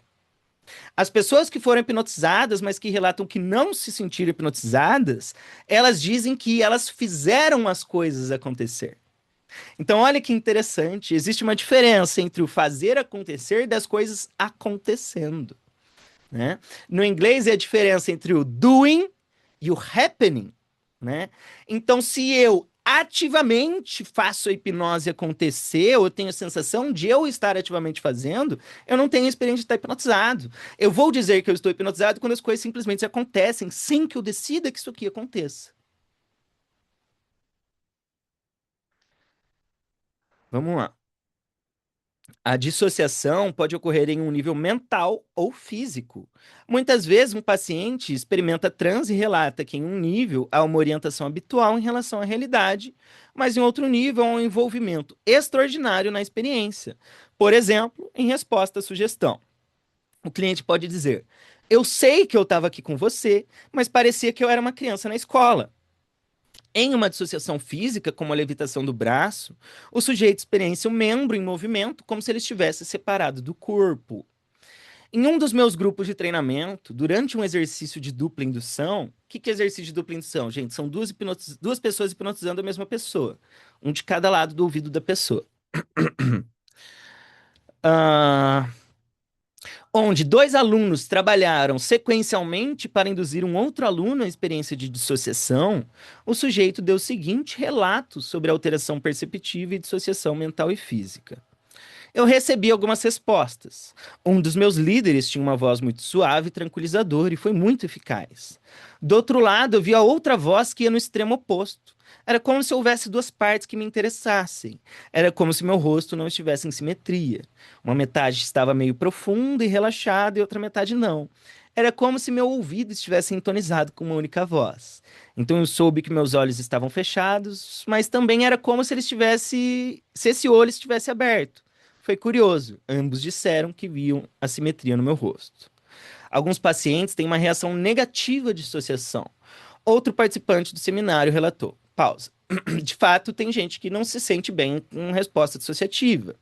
As pessoas que foram hipnotizadas, mas que relatam que não se sentiram hipnotizadas, elas dizem que elas fizeram as coisas acontecer. Então, olha que interessante, existe uma diferença entre o fazer acontecer e das coisas acontecendo, né? No inglês é a diferença entre o doing e o happening, né? Então, se eu ativamente faço a hipnose acontecer, ou eu tenho a sensação de eu estar ativamente fazendo, eu não tenho a experiência de estar hipnotizado. Eu vou dizer que eu estou hipnotizado quando as coisas simplesmente acontecem, sem que eu decida que isso aqui aconteça. Vamos lá. A dissociação pode ocorrer em um nível mental ou físico. Muitas vezes, um paciente experimenta transe e relata que, em um nível, há uma orientação habitual em relação à realidade, mas em outro nível, há um envolvimento extraordinário na experiência. Por exemplo, em resposta à sugestão. O cliente pode dizer: eu sei que eu estava aqui com você, mas parecia que eu era uma criança na escola. Em uma dissociação física, como a levitação do braço, o sujeito experiencia o membro em movimento como se ele estivesse separado do corpo. Em um dos meus grupos de treinamento, durante um exercício de dupla indução, o que é exercício de dupla indução, gente? São duas pessoas hipnotizando a mesma pessoa, um de cada lado do ouvido da pessoa. Ah, onde dois alunos trabalharam sequencialmente para induzir um outro aluno à experiência de dissociação, o sujeito deu o seguinte relato sobre a alteração perceptiva e dissociação mental e física. Eu recebi algumas respostas. Um dos meus líderes tinha uma voz muito suave e tranquilizadora e foi muito eficaz. Do outro lado, eu vi a outra voz que ia no extremo oposto. Era como se houvesse duas partes que me interessassem. Era como se meu rosto não estivesse em simetria. Uma metade estava meio profunda e relaxada e outra metade não. Era como se meu ouvido estivesse entonizado com uma única voz. Então eu soube que meus olhos estavam fechados, mas também era como se ele estivesse, se esse olho estivesse aberto. Foi curioso, ambos disseram que viam assimetria no meu rosto. Alguns pacientes têm uma reação negativa de dissociação. Outro participante do seminário relatou. Pausa. De fato, tem gente que não se sente bem com resposta dissociativa.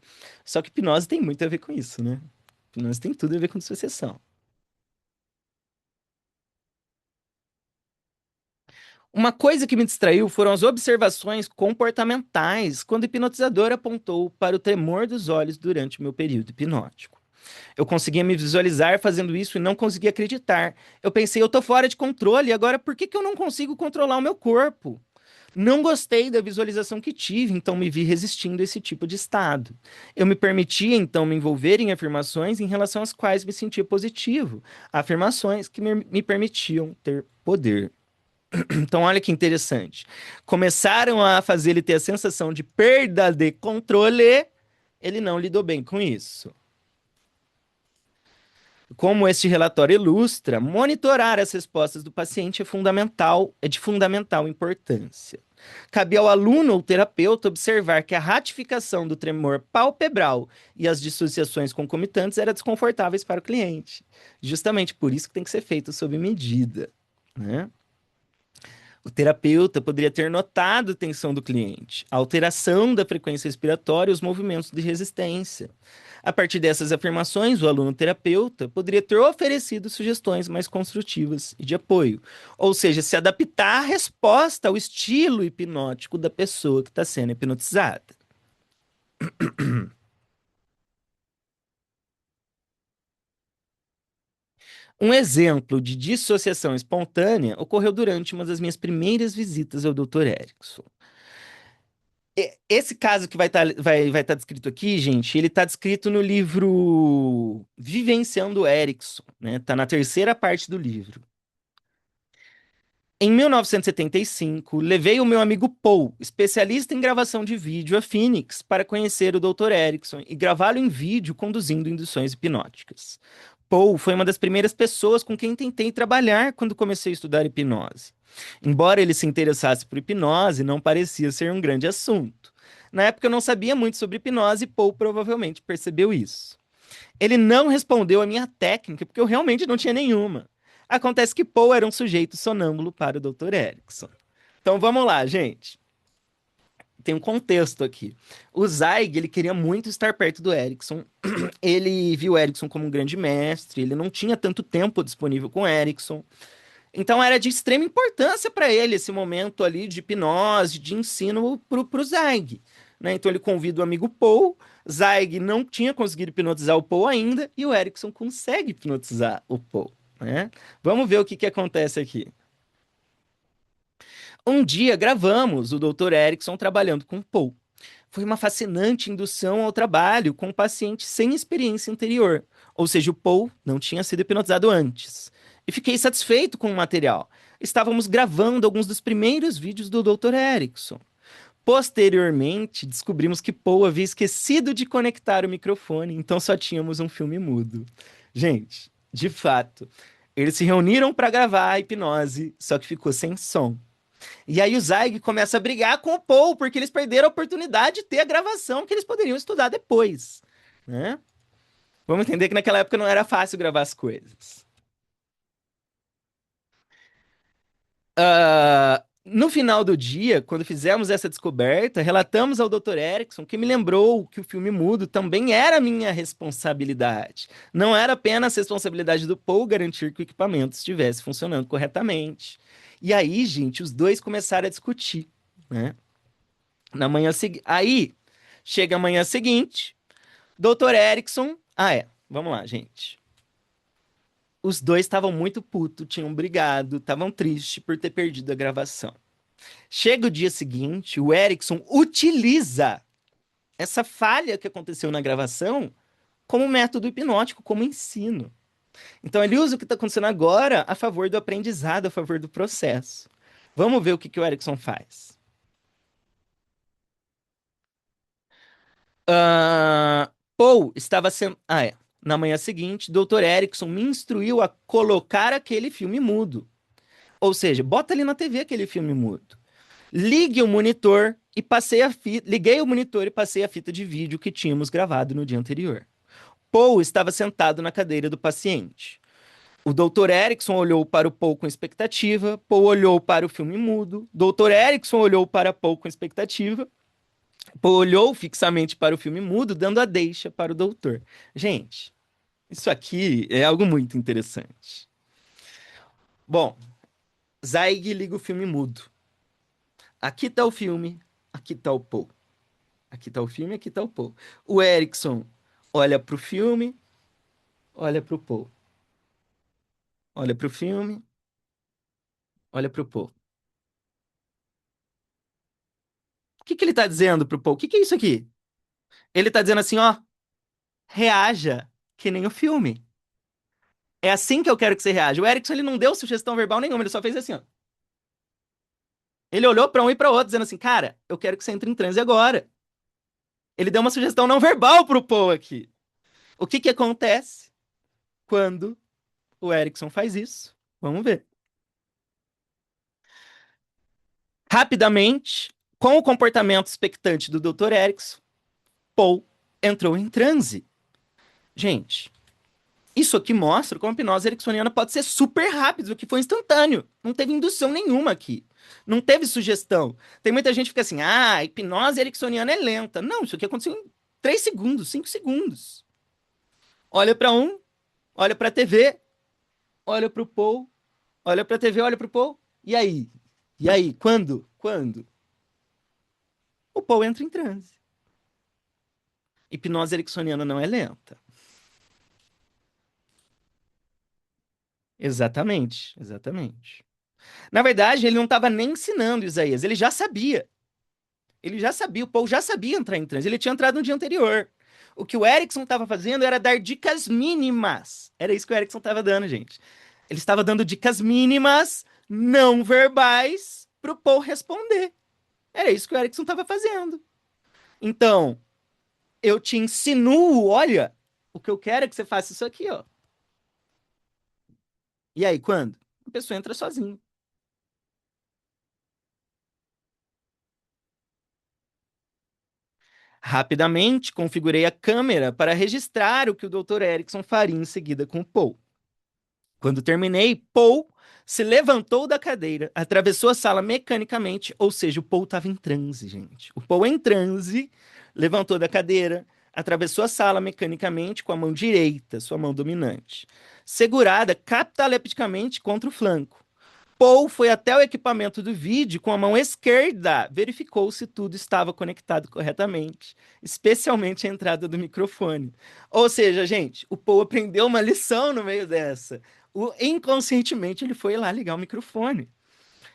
Só que hipnose tem muito a ver com isso, né? Hipnose tem tudo a ver com dissociação. Uma coisa que me distraiu foram as observações comportamentais quando o hipnotizador apontou para o tremor dos olhos durante o meu período hipnótico. Eu conseguia me visualizar fazendo isso e não conseguia acreditar. Eu pensei, eu tô fora de controle, agora por que que eu não consigo controlar o meu corpo? Não gostei da visualização que tive, então me vi resistindo a esse tipo de estado. Eu me permitia então me envolver em afirmações em relação às quais me sentia positivo, afirmações que me permitiam ter poder. Então, olha que interessante. Começaram a fazer ele ter a sensação de perda de controle, ele não lidou bem com isso. Como este relatório ilustra, monitorar as respostas do paciente é de fundamental importância. Cabe ao aluno ou terapeuta observar que a ratificação do tremor palpebral e as dissociações concomitantes eram desconfortáveis para o cliente. Justamente por isso que tem que ser feito sob medida, né? O terapeuta poderia ter notado a tensão do cliente, a alteração da frequência respiratória e os movimentos de resistência. A partir dessas afirmações, o aluno terapeuta poderia ter oferecido sugestões mais construtivas e de apoio, ou seja, se adaptar à resposta ao estilo hipnótico da pessoa que está sendo hipnotizada. Um exemplo de dissociação espontânea ocorreu durante uma das minhas primeiras visitas ao Dr. Erickson. Esse caso que vai tá descrito aqui, gente, ele tá descrito no livro Vivenciando Erickson, né? Tá na terceira parte do livro. Em 1975, levei o meu amigo Paul, especialista em gravação de vídeo, a Phoenix, para conhecer o Dr. Erickson e gravá-lo em vídeo conduzindo induções hipnóticas. Paul foi uma das primeiras pessoas com quem tentei trabalhar quando comecei a estudar hipnose. Embora ele se interessasse por hipnose, não parecia ser um grande assunto. Na época eu não sabia muito sobre hipnose e Paul provavelmente percebeu isso. Ele não respondeu a minha técnica, porque eu realmente não tinha nenhuma. Acontece que Paul era um sujeito sonâmbulo para o Dr. Erickson. Então vamos lá, gente. Tem um contexto aqui. O Zeig, ele queria muito estar perto do Erickson. Ele viu o Erickson como um grande mestre, ele não tinha tanto tempo disponível com o Erickson. Então era de extrema importância para ele esse momento ali de hipnose, de ensino para o Zeig. Né? Então ele convida o amigo Paul. Zeig não tinha conseguido hipnotizar o Paul ainda e o Erickson consegue hipnotizar o Paul. Né? Vamos ver o que acontece aqui. Um dia gravamos o Dr. Erickson trabalhando com Paul. Foi uma fascinante indução ao trabalho com um paciente sem experiência anterior, ou seja, o Paul não tinha sido hipnotizado antes. E fiquei satisfeito com o material. Estávamos gravando alguns dos primeiros vídeos do Dr. Erickson. Posteriormente, descobrimos que Paul havia esquecido de conectar o microfone, então só tínhamos um filme mudo. Gente, de fato, eles se reuniram para gravar a hipnose, só que ficou sem som. E aí o Zeig começa a brigar com o Paul, porque eles perderam a oportunidade de ter a gravação que eles poderiam estudar depois, né? Vamos entender que naquela época não era fácil gravar as coisas. No final do dia, quando fizemos essa descoberta, relatamos ao Dr. Erickson que me lembrou que o filme mudo também era minha responsabilidade. Não era apenas responsabilidade do Paul garantir que o equipamento estivesse funcionando corretamente. E aí, gente, os dois começaram a discutir, né? Na manhã seguinte. Aí, chega a manhã seguinte, Dr. Erickson. Ah, é. Vamos lá, gente. Os dois estavam muito putos, tinham brigado, estavam tristes por ter perdido a gravação. Chega o dia seguinte, o Erickson utiliza essa falha que aconteceu na gravação como método hipnótico, como ensino. Então ele usa o que está acontecendo agora a favor do aprendizado, a favor do processo. Vamos ver o que, que o Erickson faz. Paul estava sendo. Ah, é. Na manhã seguinte, Dr. Erickson me instruiu a colocar aquele filme mudo. Ou seja, bota ali na TV aquele filme mudo. Ligue o monitor e passei a fita. Liguei o monitor e passei a fita de vídeo que tínhamos gravado no dia anterior. Paul estava sentado na cadeira do paciente. O Dr. Erickson olhou para o Paul com expectativa. Paul olhou para o filme mudo. Dr. Erickson olhou para Paul com expectativa. Paul olhou fixamente para o filme mudo, dando a deixa para o doutor. Gente, isso aqui é algo muito interessante. Bom, Zaig liga o filme mudo. Aqui está o filme, aqui está o Paul. Aqui tá o filme, aqui tá o Paul. O Erickson olha pro filme, olha pro Paul. Olha pro filme, olha pro Paul. O que que ele tá dizendo pro Paul? O que que é isso aqui? Ele tá dizendo assim, ó, reaja que nem o filme. É assim que eu quero que você reaja. O Erickson, ele não deu sugestão verbal nenhuma, ele só fez assim, ó. Ele olhou pra um e pra outro, dizendo assim, cara, eu quero que você entre em transe agora. Ele deu uma sugestão não verbal pro Paul aqui. O que que acontece quando o Erickson faz isso? Vamos ver. Rapidamente, com o comportamento expectante do Dr. Erickson, Paul entrou em transe. Gente, isso aqui mostra como a hipnose ericksoniana pode ser super rápido, o que foi instantâneo. Não teve indução nenhuma aqui. Não teve sugestão. Tem muita gente que fica assim, ah, a hipnose ericksoniana é lenta. Não, isso aqui aconteceu em 3 segundos, 5 segundos. Olha para um, olha para a TV, olha para o Paul, olha para a TV, olha para o Paul. E aí? E aí? Quando? Quando? O Paul entra em transe. Hipnose ericksoniana não é lenta. Exatamente, exatamente. Na verdade, ele não estava nem ensinando Isaías, ele já sabia. Ele já sabia, o Paul já sabia entrar em transe, ele tinha entrado no dia anterior. O que o Erickson estava fazendo era dar dicas mínimas. Era isso que o Erickson estava dando, gente. Ele estava dando dicas mínimas, não verbais, para o Paul responder. Era isso que o Erickson estava fazendo. Então, eu te insinuo, olha, o que eu quero é que você faça isso aqui, ó. E aí, quando? A pessoa entra sozinha. Rapidamente configurei a câmera para registrar o que o Dr. Erickson faria em seguida com o Paul. Quando terminei, Paul se levantou da cadeira, atravessou a sala mecanicamente, ou seja, o Paul estava em transe, gente. O Paul em transe, levantou da cadeira, atravessou a sala mecanicamente com a mão direita, sua mão dominante, segurada catalepticamente contra o flanco. Paul foi até o equipamento do vídeo com a mão esquerda, verificou se tudo estava conectado corretamente, especialmente a entrada do microfone. Ou seja, gente, o Paul aprendeu uma lição no meio dessa. Inconscientemente ele foi lá ligar o microfone.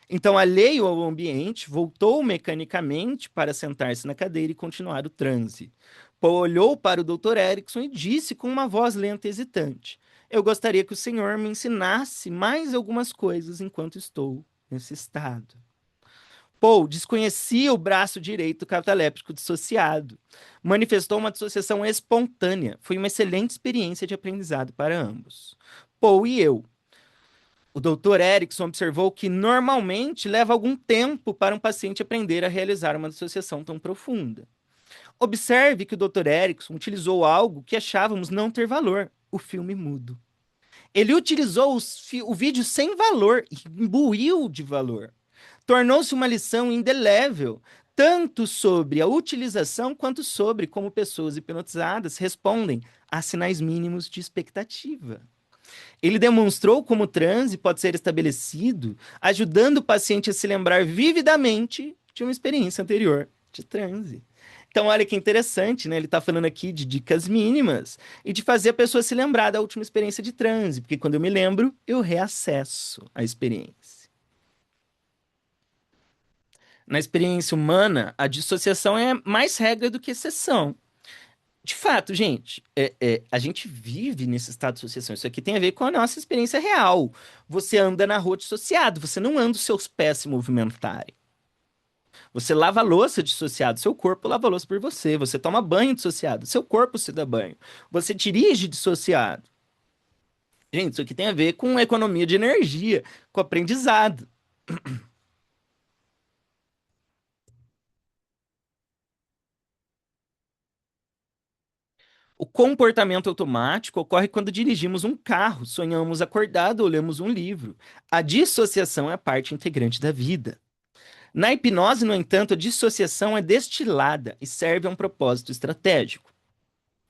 Então, alheio ao ambiente, voltou mecanicamente para sentar-se na cadeira e continuar o transe. Paul olhou para o Dr. Erickson e disse com uma voz lenta e hesitante: Eu gostaria que o senhor me ensinasse mais algumas coisas enquanto estou nesse estado. Paul desconhecia o braço direito cataléptico dissociado. Manifestou uma dissociação espontânea. Foi uma excelente experiência de aprendizado para ambos. Paul e eu. O Dr. Erickson observou que normalmente leva algum tempo para um paciente aprender a realizar uma dissociação tão profunda. Observe que o Dr. Erickson utilizou algo que achávamos não ter valor: o filme mudo. Ele utilizou o vídeo sem valor e imbuiu de valor. tornou-se uma lição indelével, tanto sobre a utilização quanto sobre como pessoas hipnotizadas respondem a sinais mínimos de expectativa. Ele demonstrou como o transe pode ser estabelecido, ajudando o paciente a se lembrar vividamente de uma experiência anterior de transe. Então, olha que interessante, né? Ele está falando aqui de dicas mínimas e de fazer a pessoa se lembrar da última experiência de transe, porque quando eu me lembro, eu reacesso a experiência. Na experiência humana, a dissociação é mais regra do que exceção. De fato, gente, a gente vive nesse estado de associação. Isso aqui tem a ver com a nossa experiência real. Você anda na rua dissociado, você não anda os seus pés se movimentarem. Você lava a louça dissociado, seu corpo lava a louça por você. Você toma banho dissociado, seu corpo se dá banho. Você dirige dissociado. Gente, isso aqui tem a ver com economia de energia, com aprendizado. O comportamento automático ocorre quando dirigimos um carro, sonhamos acordado ou lemos um livro. A dissociação é a parte integrante da vida. Na hipnose, no entanto, a dissociação é destilada e serve a um propósito estratégico.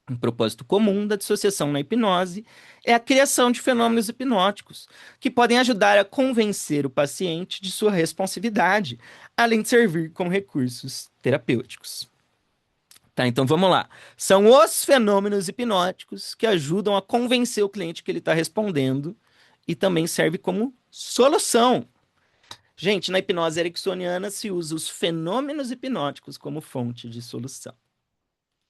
Um propósito comum da dissociação na hipnose é a criação de fenômenos hipnóticos, que podem ajudar a convencer o paciente de sua responsividade, além de servir como recursos terapêuticos. Tá, então vamos lá. São os fenômenos hipnóticos que ajudam a convencer o cliente que ele está respondendo e também serve como solução. Gente, na hipnose ericksoniana se usa os fenômenos hipnóticos como fonte de solução,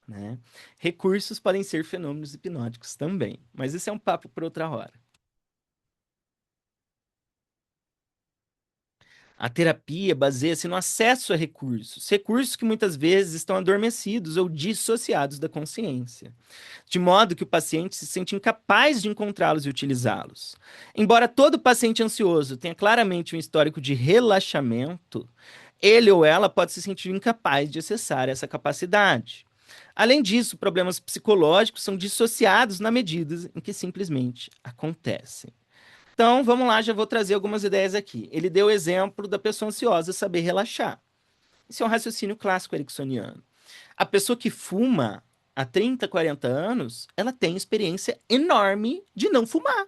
né? Recursos podem ser fenômenos hipnóticos também, mas esse é um papo para outra hora. A terapia baseia-se no acesso a recursos, recursos que muitas vezes estão adormecidos ou dissociados da consciência, de modo que o paciente se sente incapaz de encontrá-los e utilizá-los. Embora todo paciente ansioso tenha claramente um histórico de relaxamento, ele ou ela pode se sentir incapaz de acessar essa capacidade. Além disso, problemas psicológicos são dissociados na medida em que simplesmente acontecem. Então, vamos lá, já vou trazer algumas ideias aqui. Ele deu o exemplo da pessoa ansiosa saber relaxar. Esse é um raciocínio clássico ericksoniano. A pessoa que fuma há 30, 40 anos, ela tem experiência enorme de não fumar.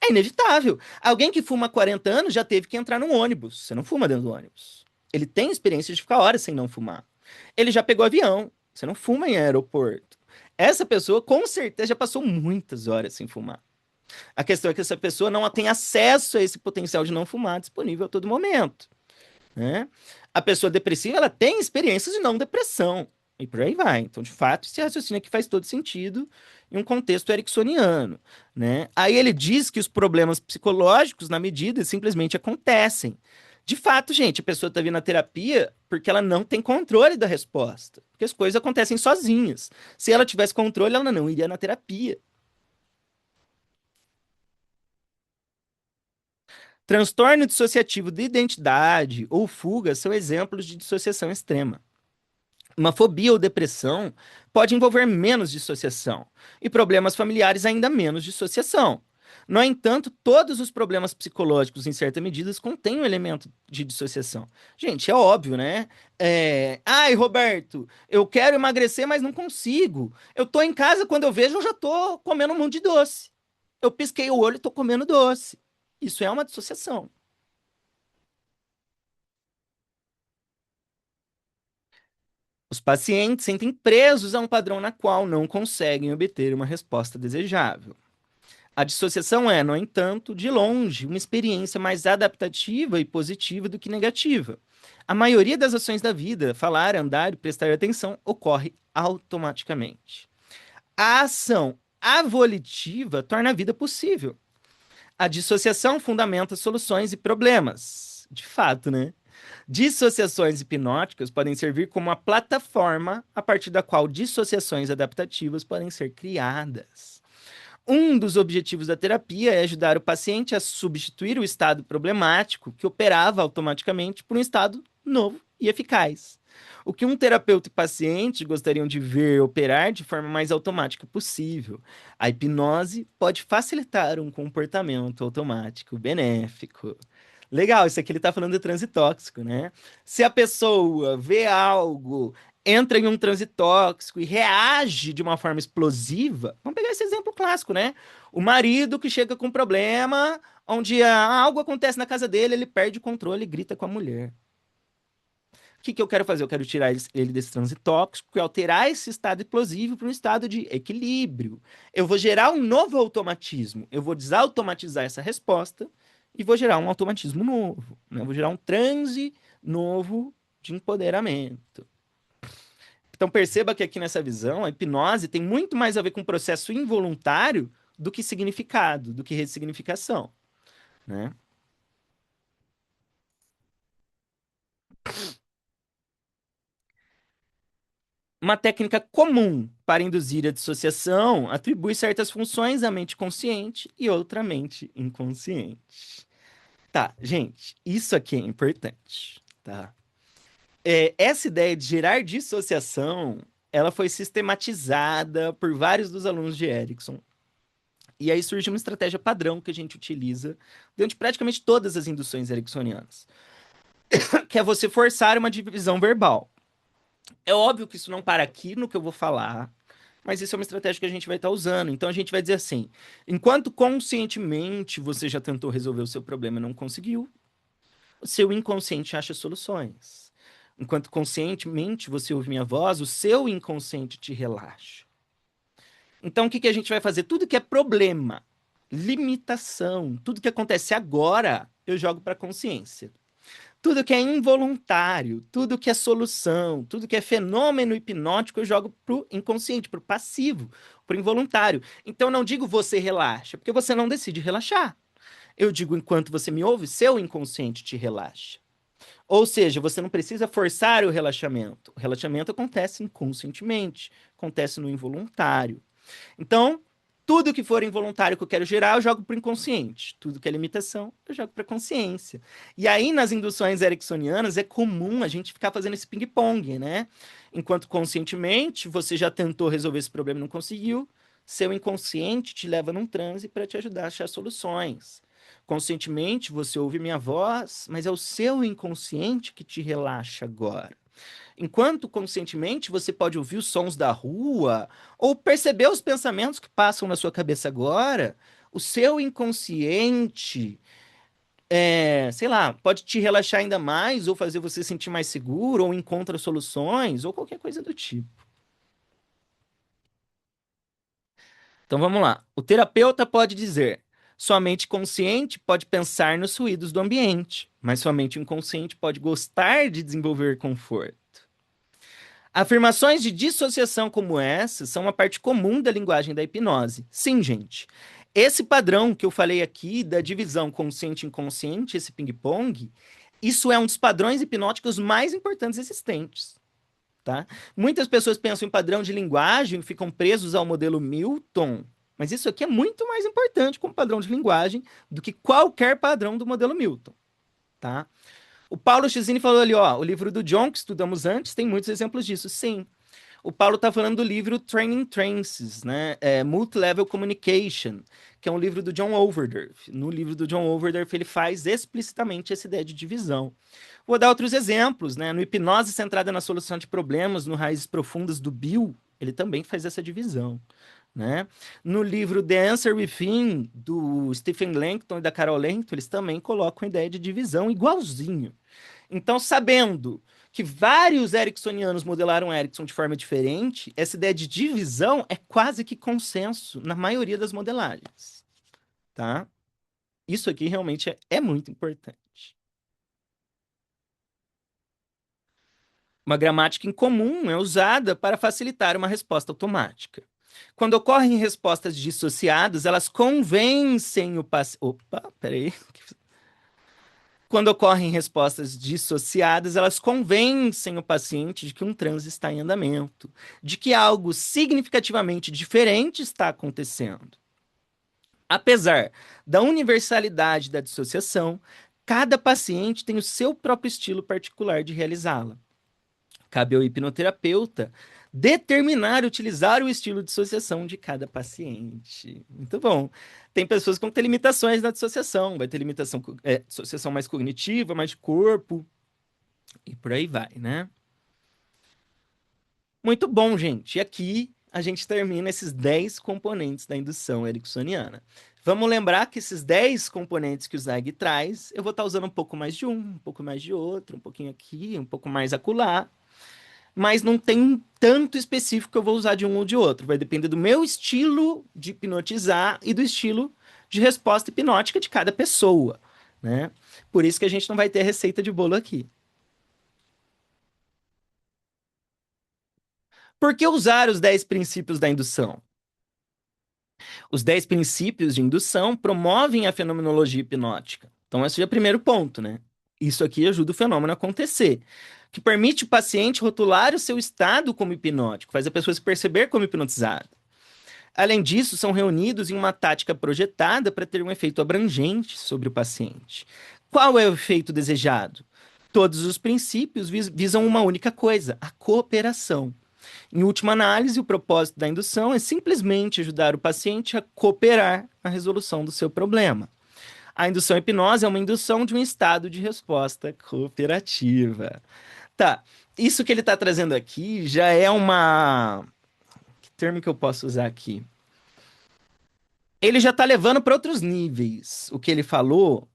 É inevitável. Alguém que fuma há 40 anos já teve que entrar num ônibus. Você não fuma dentro do ônibus. Ele tem experiência de ficar horas sem não fumar. Ele já pegou avião. Você não fuma em aeroporto. Essa pessoa, com certeza, já passou muitas horas sem fumar. A questão é que essa pessoa não tem acesso a esse potencial de não fumar disponível a todo momento, né? A pessoa depressiva, ela tem experiências de não depressão. E por aí vai. Então, de fato, esse raciocínio aqui faz todo sentido em um contexto ericksoniano, né? Aí ele diz que os problemas psicológicos, na medida, simplesmente acontecem. De fato, gente, a pessoa está vindo na terapia porque ela não tem controle da resposta. Porque as coisas acontecem sozinhas. Se ela tivesse controle, ela não iria na terapia. Transtorno dissociativo de identidade ou fuga são exemplos de dissociação extrema. Uma fobia ou depressão pode envolver menos dissociação, e problemas familiares ainda menos dissociação. No entanto, todos os problemas psicológicos, em certa medida, contêm um elemento de dissociação. Gente, é óbvio, né? Ai, Roberto, eu quero emagrecer, mas não consigo. Eu tô em casa, quando eu vejo, eu já tô comendo um monte de doce. Eu pisquei o olho e tô comendo doce. Isso é uma dissociação. Os pacientes sentem presos a um padrão na qual não conseguem obter uma resposta desejável. A dissociação é, no entanto, de longe, uma experiência mais adaptativa e positiva do que negativa. A maioria das ações da vida, falar, andar e prestar atenção, ocorre automaticamente. A ação avolitiva torna a vida possível. A dissociação fundamenta soluções e problemas. De fato, né? Dissociações hipnóticas podem servir como uma plataforma a partir da qual dissociações adaptativas podem ser criadas. Um dos objetivos da terapia é ajudar o paciente a substituir o estado problemático que operava automaticamente por um estado novo e eficaz. O que um terapeuta e paciente gostariam de ver operar de forma mais automática possível. A hipnose pode facilitar um comportamento automático benéfico. Legal, isso aqui ele tá falando de transe tóxico, né? Se a pessoa vê algo, entra em um transe tóxico e reage de uma forma explosiva, vamos pegar esse exemplo clássico, né? O marido que chega com um problema, onde algo acontece na casa dele, ele perde o controle e grita com a mulher. O que que eu quero fazer? Eu quero tirar ele desse transe tóxico e alterar esse estado explosivo para um estado de equilíbrio. Eu vou gerar um novo automatismo. Eu vou desautomatizar essa resposta e vou gerar um automatismo novo, né? Eu vou gerar um transe novo de empoderamento. Então perceba que aqui nessa visão, a hipnose tem muito mais a ver com o processo involuntário do que significado, do que ressignificação, né? Uma técnica comum para induzir a dissociação atribui certas funções à mente consciente e outra à mente inconsciente. Tá, gente, isso aqui é importante, tá? Essa ideia de gerar dissociação, ela foi sistematizada por vários dos alunos de Erickson. E aí surge uma estratégia padrão que a gente utiliza dentro de praticamente todas as induções ericksonianas, que é você forçar uma divisão verbal. É óbvio que isso não para aqui no que eu vou falar, mas isso é uma estratégia que a gente vai estar usando. Então a gente vai dizer assim: enquanto conscientemente você já tentou resolver o seu problema e não conseguiu, o seu inconsciente acha soluções. Enquanto conscientemente você ouve minha voz, o seu inconsciente te relaxa. Então o que que a gente vai fazer? Tudo que é problema, limitação, tudo que acontece agora, eu jogo para a consciência. Tudo que é involuntário, tudo que é solução, tudo que é fenômeno hipnótico, eu jogo pro inconsciente, pro passivo, pro involuntário. Então, eu não digo você relaxa, porque você não decide relaxar. Eu digo, enquanto você me ouve, seu inconsciente te relaxa. Ou seja, você não precisa forçar o relaxamento. O relaxamento acontece inconscientemente, acontece no involuntário. Então, tudo que for involuntário que eu quero gerar, eu jogo para o inconsciente. Tudo que é limitação, eu jogo para a consciência. E aí, nas induções ericksonianas, é comum a gente ficar fazendo esse ping-pong, né? Enquanto conscientemente você já tentou resolver esse problema e não conseguiu, seu inconsciente te leva num transe para te ajudar a achar soluções. Conscientemente, você ouve minha voz, mas é o seu inconsciente que te relaxa agora. Enquanto conscientemente você pode ouvir os sons da rua ou perceber os pensamentos que passam na sua cabeça agora, o seu inconsciente, sei lá, pode te relaxar ainda mais ou fazer você sentir mais seguro ou encontra soluções ou qualquer coisa do tipo. Então vamos lá. O terapeuta pode dizer: sua mente consciente pode pensar nos ruídos do ambiente, mas sua mente inconsciente pode gostar de desenvolver conforto. Afirmações de dissociação como essa são uma parte comum da linguagem da hipnose. Sim, gente. Esse padrão que eu falei aqui da divisão consciente-inconsciente, esse ping-pong, isso é um dos padrões hipnóticos mais importantes existentes, tá? Muitas pessoas pensam em padrão de linguagem, ficam presos ao modelo Milton, mas isso aqui é muito mais importante como padrão de linguagem do que qualquer padrão do modelo Milton, tá? O Paulo Chizini falou ali, ó, o livro do John, que estudamos antes, tem muitos exemplos disso. Sim. O Paulo está falando do livro Training Trances, né? Multilevel Communication, que é um livro do John Overdorf. No livro do John Overdorf, ele faz explicitamente essa ideia de divisão. Vou dar outros exemplos, né? No Hipnose Centrada na Solução de Problemas, no Raízes Profundas do Bill, ele também faz essa divisão. Né? No livro The Answer Within, do Stephen Langton e da Carol Langton, eles também colocam a ideia de divisão igualzinho. Então, sabendo que vários ericksonianos modelaram Erickson de forma diferente, essa ideia de divisão é quase que consenso na maioria das modelagens, tá? Isso aqui realmente é muito importante. Uma gramática incomum é usada para facilitar uma resposta automática. Quando ocorrem respostas dissociadas, elas convencem o paciente. Opa, peraí. Quando ocorrem respostas dissociadas, elas convencem o paciente de que um transe está em andamento, de que algo significativamente diferente está acontecendo. Apesar da universalidade da dissociação, cada paciente tem o seu próprio estilo particular de realizá-la. Cabe ao hipnoterapeuta Determinar e utilizar o estilo de dissociação de cada paciente. Muito bom. Tem pessoas que vão ter limitações na dissociação. Vai ter limitação, dissociação mais cognitiva, mais de corpo, e por aí vai, né? Muito bom, gente. E aqui a gente termina esses 10 componentes da indução ericksoniana. Vamos lembrar que esses 10 componentes que o Zeg traz, eu vou estar usando um pouco mais de um pouco mais de outro, um pouquinho aqui, um pouco mais acolá, mas não tem tanto específico que eu vou usar de um ou de outro. Vai depender do meu estilo de hipnotizar e do estilo de resposta hipnótica de cada pessoa, né? Por isso que a gente não vai ter receita de bolo aqui. Por que usar os 10 princípios da indução? Os 10 princípios de indução promovem a fenomenologia hipnótica. Então, esse é o primeiro ponto, né? Isso aqui ajuda o fenômeno a acontecer. Que permite o paciente rotular o seu estado como hipnótico, faz a pessoa se perceber como hipnotizada. Além disso, são reunidos em uma tática projetada para ter um efeito abrangente sobre o paciente. Qual é o efeito desejado? Todos os princípios visam uma única coisa: a cooperação. Em última análise, o propósito da indução é simplesmente ajudar o paciente a cooperar na resolução do seu problema. A indução hipnose é uma indução de um estado de resposta cooperativa. Tá, isso que ele está trazendo aqui já é uma. Que termo que eu posso usar aqui? Ele já está levando para outros níveis o que ele falou,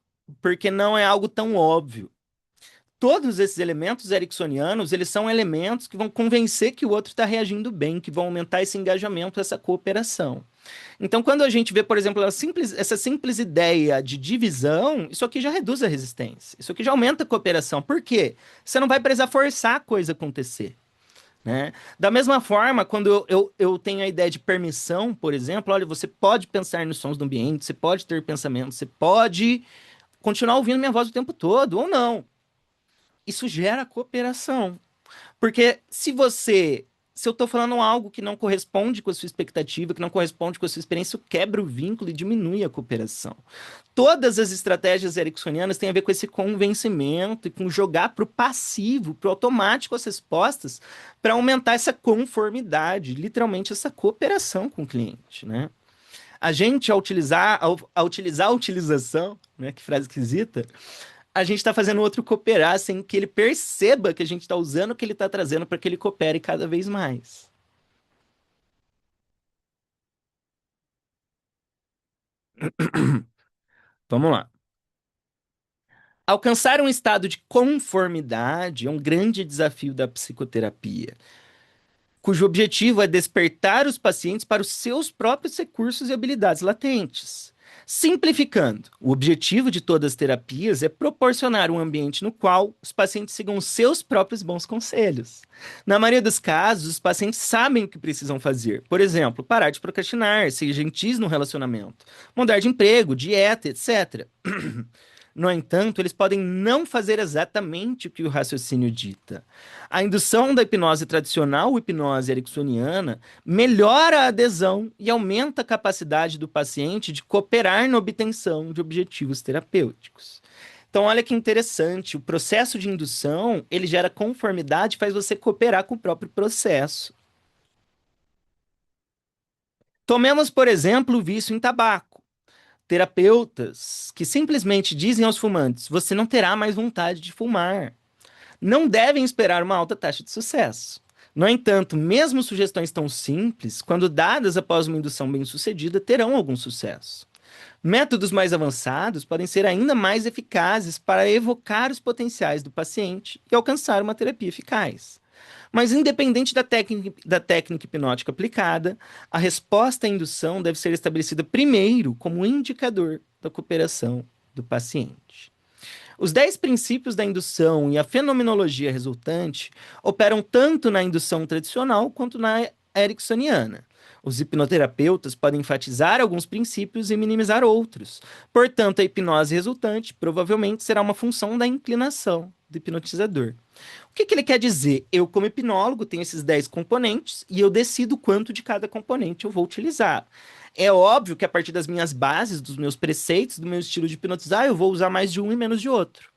porque não é algo tão óbvio. Todos esses elementos ericksonianos, eles são elementos que vão convencer que o outro está reagindo bem, que vão aumentar esse engajamento, essa cooperação. Então, quando a gente vê, por exemplo, essa simples ideia de divisão, isso aqui já reduz a resistência. Isso aqui já aumenta a cooperação. Por quê? Você não vai precisar forçar a coisa a acontecer. Né? Da mesma forma, quando eu tenho a ideia de permissão, por exemplo, olha, você pode pensar nos sons do ambiente, você pode ter pensamentos, você pode continuar ouvindo minha voz o tempo todo, ou não. Isso gera cooperação. Porque se eu estou falando algo que não corresponde com a sua expectativa, que não corresponde com a sua experiência, isso quebra o vínculo e diminui a cooperação. Todas as estratégias ericksonianas têm a ver com esse convencimento e com jogar para o passivo, para o automático as respostas, para aumentar essa conformidade, literalmente essa cooperação com o cliente, né? A gente, utilizar a utilização, né, que frase esquisita, a gente está fazendo o outro cooperar sem que ele perceba que a gente está usando o que ele está trazendo para que ele coopere cada vez mais. Vamos lá. Alcançar um estado de conformidade é um grande desafio da psicoterapia, cujo objetivo é despertar os pacientes para os seus próprios recursos e habilidades latentes. Simplificando, o objetivo de todas as terapias é proporcionar um ambiente no qual os pacientes sigam os seus próprios bons conselhos. Na maioria dos casos, os pacientes sabem o que precisam fazer. Por exemplo, parar de procrastinar, ser gentis no relacionamento, mudar de emprego, dieta, etc. No entanto, eles podem não fazer exatamente o que o raciocínio dita. A indução da hipnose tradicional, hipnose ericksoniana, melhora a adesão e aumenta a capacidade do paciente de cooperar na obtenção de objetivos terapêuticos. Então, olha que interessante, o processo de indução, ele gera conformidade, faz você cooperar com o próprio processo. Tomemos, por exemplo, o vício em tabaco. Terapeutas que simplesmente dizem aos fumantes: você não terá mais vontade de fumar, não devem esperar uma alta taxa de sucesso. No entanto, mesmo sugestões tão simples, quando dadas após uma indução bem-sucedida, terão algum sucesso. Métodos mais avançados podem ser ainda mais eficazes para evocar os potenciais do paciente e alcançar uma terapia eficaz. Mas, independente da técnica hipnótica aplicada, a resposta à indução deve ser estabelecida primeiro como indicador da cooperação do paciente. Os 10 princípios da indução e a fenomenologia resultante operam tanto na indução tradicional quanto na ericksoniana. Os hipnoterapeutas podem enfatizar alguns princípios e minimizar outros. Portanto, a hipnose resultante provavelmente será uma função da inclinação do hipnotizador. O que ele quer dizer? Eu, como hipnólogo, tenho esses 10 componentes e eu decido quanto de cada componente eu vou utilizar. É óbvio que a partir das minhas bases, dos meus preceitos, do meu estilo de hipnotizar, eu vou usar mais de um e menos de outro.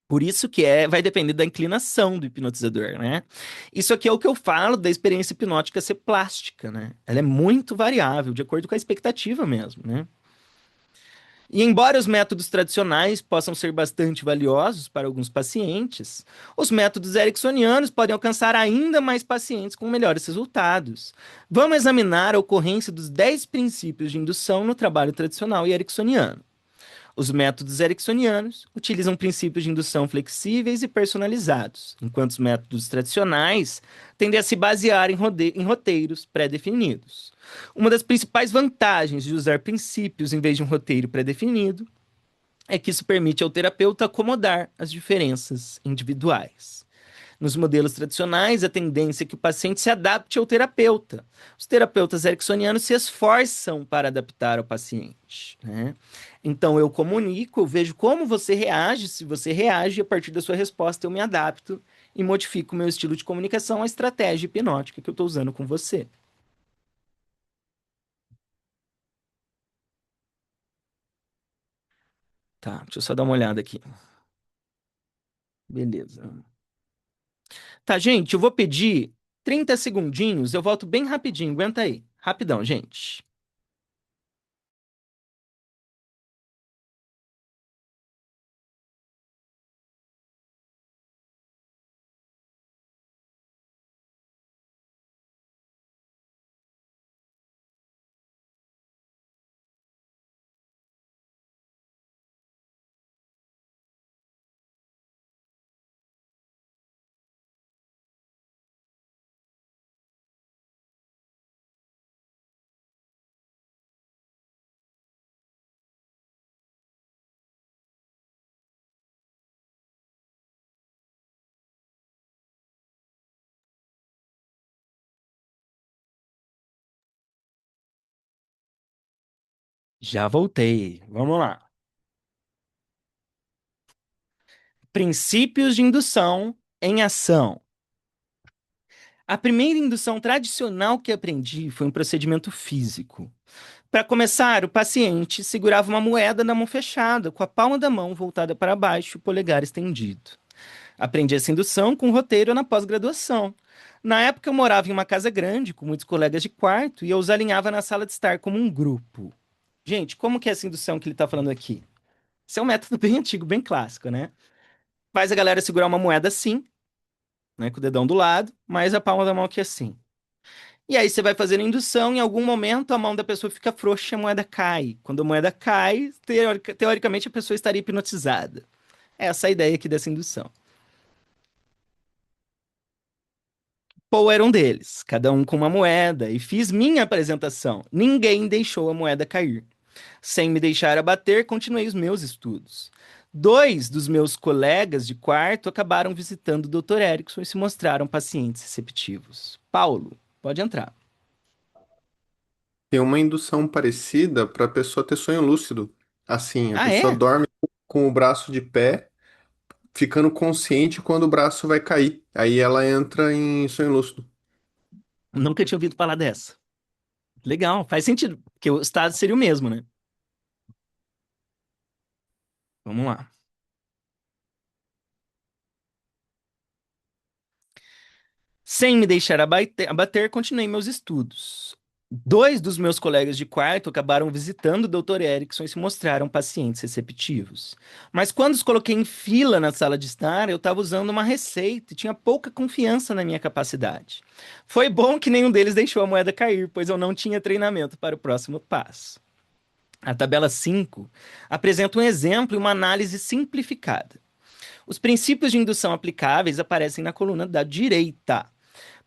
Por isso que vai depender da inclinação do hipnotizador, né? Isso aqui é o que eu falo da experiência hipnótica ser plástica, né? Ela é muito variável, de acordo com a expectativa mesmo, né? E embora os métodos tradicionais possam ser bastante valiosos para alguns pacientes, os métodos ericksonianos podem alcançar ainda mais pacientes com melhores resultados. Vamos examinar a ocorrência dos 10 princípios de indução no trabalho tradicional e ericksoniano. Os métodos ericksonianos utilizam princípios de indução flexíveis e personalizados, enquanto os métodos tradicionais tendem a se basear em roteiros pré-definidos. Uma das principais vantagens de usar princípios em vez de um roteiro pré-definido é que isso permite ao terapeuta acomodar as diferenças individuais. Nos modelos tradicionais, a tendência é que o paciente se adapte ao terapeuta. Os terapeutas ericksonianos se esforçam para adaptar ao paciente, né? Então, eu comunico, eu vejo como você reage. Se você reage, a partir da sua resposta, eu me adapto e modifico o meu estilo de comunicação, a estratégia hipnótica que eu estou usando com você. Tá, deixa eu só dar uma olhada aqui. Beleza. Tá, gente, eu vou pedir 30 segundinhos, eu volto bem rapidinho, aguenta aí. Rapidão, gente. Já voltei. Vamos lá. Princípios de indução em ação. A primeira indução tradicional que aprendi foi um procedimento físico. Para começar, o paciente segurava uma moeda na mão fechada, com a palma da mão voltada para baixo e o polegar estendido. Aprendi essa indução com roteiro na pós-graduação. Na época, eu morava em uma casa grande, com muitos colegas de quarto, e eu os alinhava na sala de estar como um grupo. Gente, como que é essa indução que ele está falando aqui? Esse é um método bem antigo, bem clássico, né? Faz a galera segurar uma moeda assim, né, com o dedão do lado, mais a palma da mão aqui assim. E aí você vai fazendo indução, em algum momento a mão da pessoa fica frouxa e a moeda cai. Quando a moeda cai, teoricamente a pessoa estaria hipnotizada. Essa é a ideia aqui dessa indução. Paul era um deles, cada um com uma moeda, e fiz minha apresentação. Ninguém deixou a moeda cair. Sem me deixar abater, continuei os meus estudos. Dois dos meus colegas de quarto acabaram visitando o Dr. Erickson e se mostraram pacientes receptivos. Paulo, pode entrar. Tem uma indução parecida para a pessoa ter sonho lúcido. Assim, a Ah, pessoa é? dorme com o braço de pé, ficando consciente quando o braço vai cair. Aí ela entra em sonho lúcido. Nunca tinha ouvido falar dessa. Legal, faz sentido, porque o estado seria o mesmo, né? Vamos lá. Sem me deixar abater, continuei meus estudos. Dois dos meus colegas de quarto acabaram visitando o Dr. Erickson e se mostraram pacientes receptivos. Mas quando os coloquei em fila na sala de estar, eu estava usando uma receita e tinha pouca confiança na minha capacidade. Foi bom que nenhum deles deixou a moeda cair, pois eu não tinha treinamento para o próximo passo. A tabela 5 apresenta um exemplo e uma análise simplificada. Os princípios de indução aplicáveis aparecem na coluna da direita.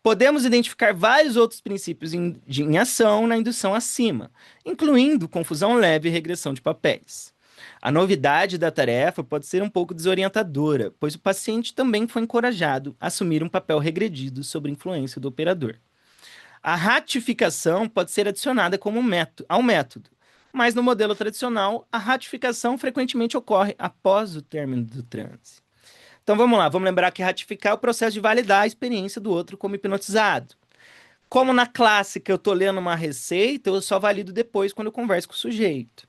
Podemos identificar vários outros princípios em ação na indução acima, incluindo confusão leve e regressão de papéis. A novidade da tarefa pode ser um pouco desorientadora, pois o paciente também foi encorajado a assumir um papel regredido sob influência do operador. A ratificação pode ser adicionada como ao método, mas no modelo tradicional, a ratificação frequentemente ocorre após o término do transe. Então vamos lá, vamos lembrar que ratificar é o processo de validar a experiência do outro como hipnotizado. Como na clássica eu estou lendo uma receita, eu só valido depois quando eu converso com o sujeito.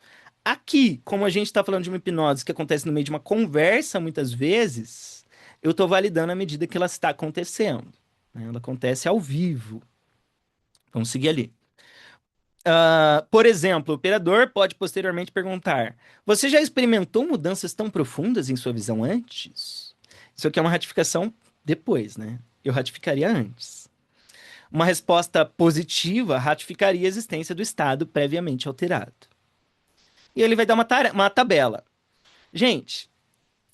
Aqui, como a gente está falando de uma hipnose que acontece no meio de uma conversa, muitas vezes, eu estou validando à medida que ela está acontecendo, né? Ela acontece ao vivo. Vamos seguir ali. Por exemplo, o operador pode posteriormente perguntar: Você já experimentou mudanças tão profundas em sua visão antes? Isso aqui é uma ratificação depois, né? Eu ratificaria antes. Uma resposta positiva ratificaria a existência do estado previamente alterado. E ele vai dar uma tabela. Gente,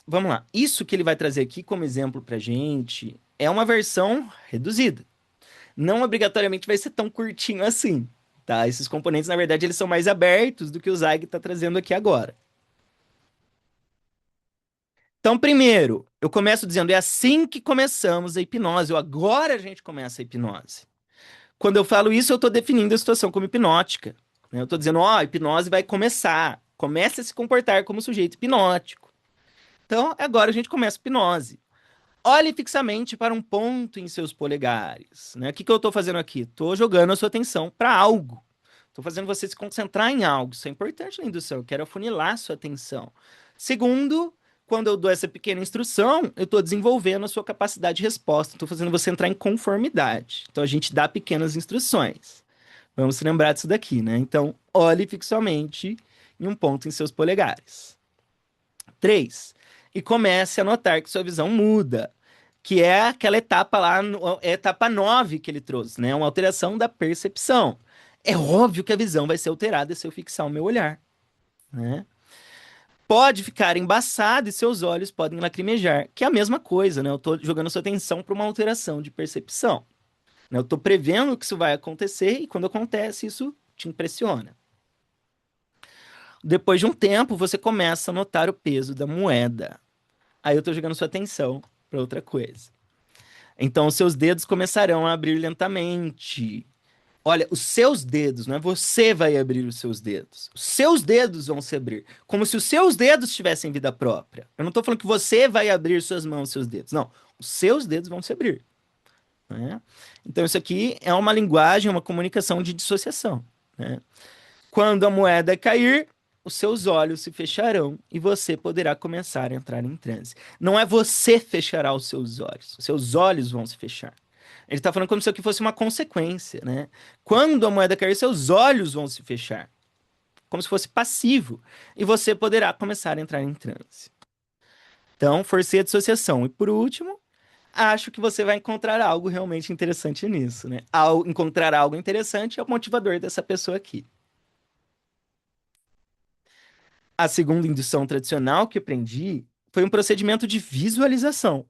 vamos lá. Isso que ele vai trazer aqui como exemplo pra gente é uma versão reduzida. Não obrigatoriamente vai ser tão curtinho assim, tá? Esses componentes, na verdade, eles são mais abertos do que o Zeig está trazendo aqui agora. Então, primeiro, eu começo dizendo, é assim que começamos a hipnose, ou agora a gente começa a hipnose. Quando eu falo isso, eu estou definindo a situação como hipnótica, né? Eu estou dizendo, ó, a hipnose vai começar, comece a se comportar como sujeito hipnótico. Então, agora a gente começa a hipnose. Olhe fixamente para um ponto em seus polegares, né? O que que eu estou fazendo aqui? Estou jogando a sua atenção para algo. Estou fazendo você se concentrar em algo. Isso é importante na indução. Eu quero afunilar a sua atenção. Segundo, quando eu dou essa pequena instrução, eu estou desenvolvendo a sua capacidade de resposta. Estou fazendo você entrar em conformidade. Então a gente dá pequenas instruções. Vamos se lembrar disso daqui, né? Então, olhe fixamente em um ponto em seus polegares. 3. E comece a notar que sua visão muda, que é aquela etapa lá, é a etapa 9 que ele trouxe, né? Uma alteração da percepção. É óbvio que a visão vai ser alterada se eu fixar o meu olhar, né? Pode ficar embaçado e seus olhos podem lacrimejar, que é a mesma coisa, né? Eu tô jogando sua atenção para uma alteração de percepção, né? Eu tô prevendo que isso vai acontecer e quando acontece, isso te impressiona. Depois de um tempo, você começa a notar o peso da moeda. Aí eu tô jogando sua atenção para outra coisa. Então, os seus dedos começarão a abrir lentamente. Olha, os seus dedos, não é você vai abrir os seus dedos. Os seus dedos vão se abrir. Como se os seus dedos tivessem vida própria. Eu não estou falando que você vai abrir suas mãos, seus dedos. Não. Os seus dedos vão se abrir. Né? Então, isso aqui é uma linguagem, uma comunicação de dissociação. Né? Quando a moeda cair, os seus olhos se fecharão e você poderá começar a entrar em transe. Não é você fechará os seus olhos vão se fechar. Ele está falando como se aqui fosse uma consequência, né? Quando a moeda cair, seus olhos vão se fechar, como se fosse passivo, e você poderá começar a entrar em transe. Então, forcei a dissociação. E por último, acho que você vai encontrar algo realmente interessante nisso, né? Ao encontrar algo interessante é o motivador dessa pessoa aqui. A segunda indução tradicional que aprendi foi um procedimento de visualização.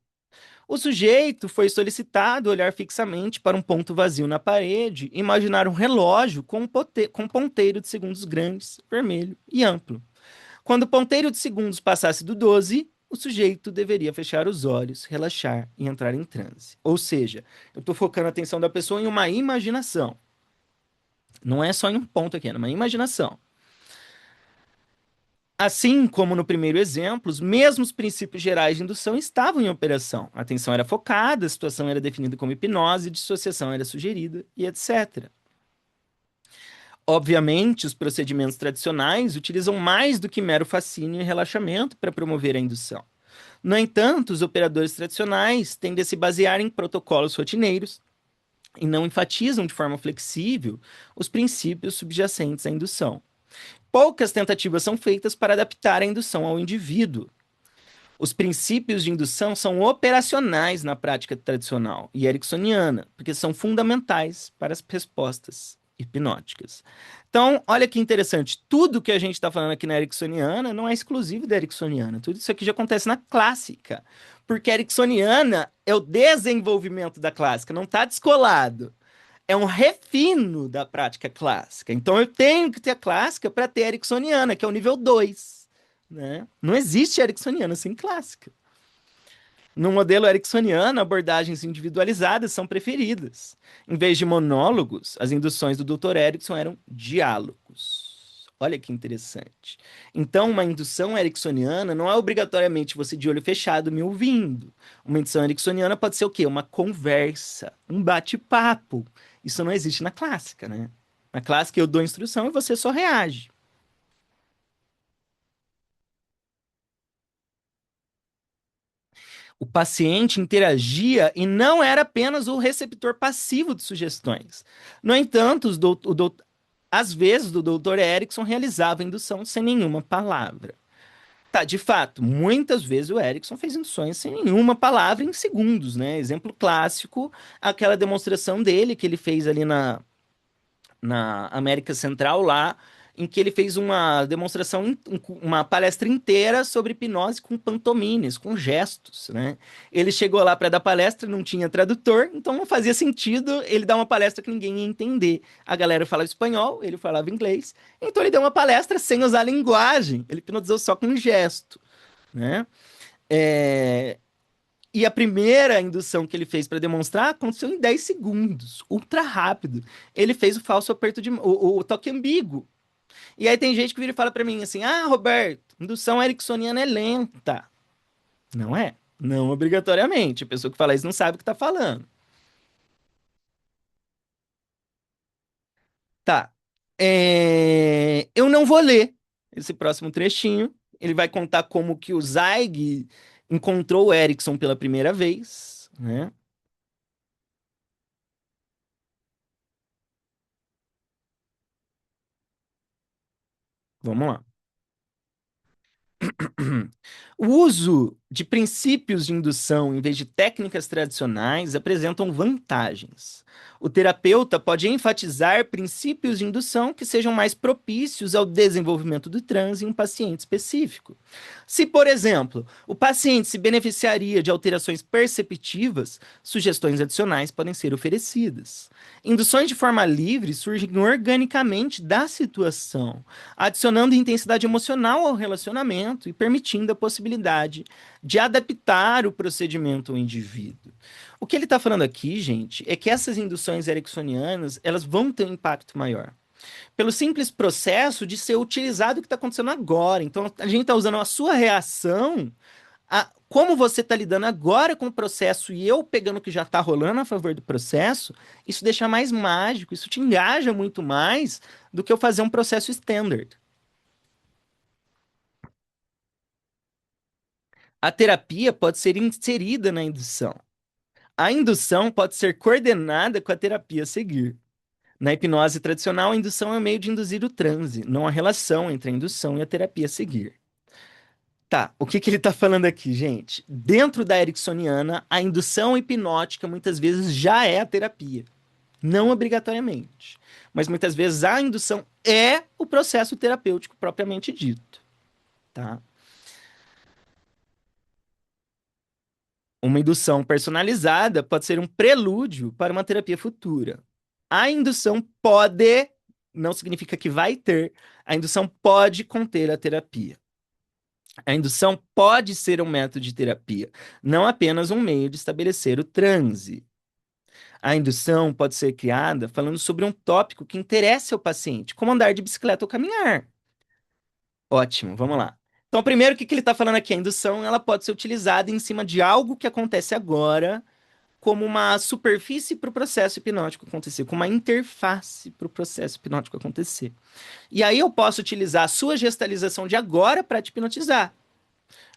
O sujeito foi solicitado olhar fixamente para um ponto vazio na parede e imaginar um relógio com um ponteiro de segundos grandes, vermelho e amplo. Quando o ponteiro de segundos passasse do 12, o sujeito deveria fechar os olhos, relaxar e entrar em transe. Ou seja, eu estou focando a atenção da pessoa em uma imaginação. Não é só em um ponto aqui, é uma imaginação. Assim como no primeiro exemplo, os mesmos princípios gerais de indução estavam em operação. A atenção era focada, a situação era definida como hipnose, dissociação era sugerida e etc. Obviamente, os procedimentos tradicionais utilizam mais do que mero fascínio e relaxamento para promover a indução. No entanto, os operadores tradicionais tendem a se basear em protocolos rotineiros e não enfatizam de forma flexível os princípios subjacentes à indução. Poucas tentativas são feitas para adaptar a indução ao indivíduo. Os princípios de indução são operacionais na prática tradicional e ericksoniana, porque são fundamentais para as respostas hipnóticas. Então, olha que interessante, tudo que a gente está falando aqui na ericksoniana não é exclusivo da ericksoniana, tudo isso aqui já acontece na clássica, porque a ericksoniana é o desenvolvimento da clássica, não está descolado. É um refino da prática clássica. Então eu tenho que ter a clássica para ter a ericksoniana, que é o nível 2. Né? Não existe ericksoniana sem clássica. No modelo ericksoniano, abordagens individualizadas são preferidas. Em vez de monólogos, as induções do Dr. Erickson eram diálogos. Olha que interessante. Então, uma indução ericksoniana não é obrigatoriamente você de olho fechado me ouvindo. Uma indução ericksoniana pode ser o quê? Uma conversa, um bate-papo. Isso não existe na clássica, né? Na clássica eu dou instrução e você só reage. O paciente interagia e não era apenas o receptor passivo de sugestões. No entanto, às vezes o doutor Erickson realizava indução sem nenhuma palavra. Tá, de fato, muitas vezes o Erickson fez induções sem nenhuma palavra em segundos, né? Exemplo clássico, aquela demonstração dele que ele fez ali na América Central lá, em que ele fez uma demonstração, uma palestra inteira sobre hipnose com pantomimes, com gestos, né? Ele chegou lá para dar palestra, não tinha tradutor, então não fazia sentido ele dar uma palestra que ninguém ia entender. A galera falava espanhol, ele falava inglês, então ele deu uma palestra sem usar linguagem, ele hipnotizou só com um gesto, né? É, E a primeira indução que ele fez para demonstrar aconteceu em 10 segundos, ultra rápido. Ele fez o falso aperto de o toque ambíguo. E aí tem gente que vira e fala para mim assim: "Ah, Roberto, indução ericksoniana é lenta". Não é? Não obrigatoriamente. A pessoa que fala isso não sabe o que está falando. Tá. Eu não vou ler esse próximo trechinho. Ele vai contar como que o Zweig encontrou o Erickson pela primeira vez, né? Vamos lá. O uso de princípios de indução em vez de técnicas tradicionais apresentam vantagens. O terapeuta pode enfatizar princípios de indução que sejam mais propícios ao desenvolvimento do transe em um paciente específico. Se, por exemplo, o paciente se beneficiaria de alterações perceptivas, sugestões adicionais podem ser oferecidas. Induções de forma livre surgem organicamente da situação, adicionando intensidade emocional ao relacionamento e permitindo a possibilidade de adaptar o procedimento ao indivíduo. O que ele está falando aqui, gente, é que essas induções ericksonianas elas vão ter um impacto maior. Pelo simples processo de ser utilizado o que está acontecendo agora. Então, a gente está usando a sua reação, como você está lidando agora com o processo e eu pegando o que já está rolando a favor do processo, isso deixa mais mágico, isso te engaja muito mais do que eu fazer um processo standard. A terapia pode ser inserida na indução. A indução pode ser coordenada com a terapia a seguir. Na hipnose tradicional, a indução é o meio de induzir o transe, não a relação entre a indução e a terapia a seguir. Tá, o que que ele tá falando aqui, gente? Dentro da ericksoniana, a indução hipnótica muitas vezes já é a terapia. Não obrigatoriamente. Mas muitas vezes a indução é o processo terapêutico propriamente dito, tá? Uma indução personalizada pode ser um prelúdio para uma terapia futura. A indução pode, não significa que vai ter, a indução pode conter a terapia. A indução pode ser um método de terapia, não apenas um meio de estabelecer o transe. A indução pode ser criada falando sobre um tópico que interessa ao paciente, como andar de bicicleta ou caminhar. Ótimo, vamos lá. Então, primeiro, o que que ele está falando aqui? A indução ela pode ser utilizada em cima de algo que acontece agora, como uma superfície para o processo hipnótico acontecer, como uma interface para o processo hipnótico acontecer. E aí eu posso utilizar a sua gestalização de agora para te hipnotizar,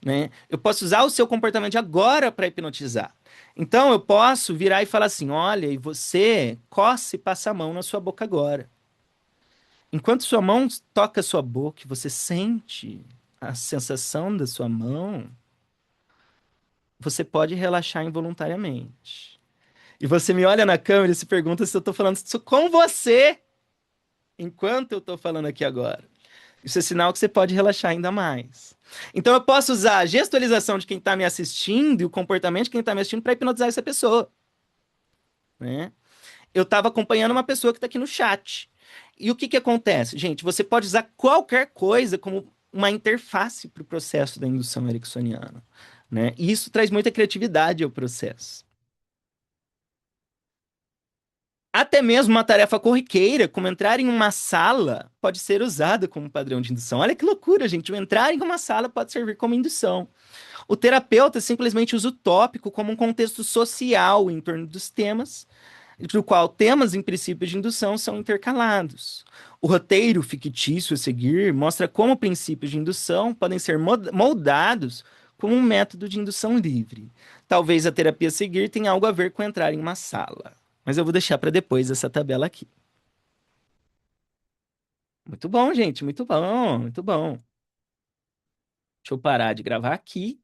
né? Eu posso usar o seu comportamento de agora para hipnotizar. Então eu posso virar e falar assim: olha, e você coce e passa a mão na sua boca agora. Enquanto sua mão toca a sua boca, e você sente a sensação da sua mão, você pode relaxar involuntariamente. E você me olha na câmera e se pergunta se eu tô falando isso com você enquanto eu tô falando aqui agora. Isso é sinal que você pode relaxar ainda mais. Então eu posso usar a gestualização de quem está me assistindo e o comportamento de quem está me assistindo para hipnotizar essa pessoa, né? Eu estava acompanhando uma pessoa que está aqui no chat. E o que que acontece? Gente, você pode usar qualquer coisa como uma interface para o processo da indução ericksoniana, né? E isso traz muita criatividade ao processo. Até mesmo uma tarefa corriqueira, como entrar em uma sala, pode ser usada como padrão de indução. Olha que loucura, gente. O entrar em uma sala pode servir como indução. O terapeuta simplesmente usa o tópico como um contexto social em torno dos temas, do qual temas em princípios de indução são intercalados. O roteiro fictício a seguir mostra como princípios de indução podem ser moldados como um método de indução livre. Talvez a terapia a seguir tenha algo a ver com entrar em uma sala. Mas eu vou deixar para depois essa tabela aqui. Muito bom, gente. Muito bom, muito bom. Deixa eu parar de gravar aqui.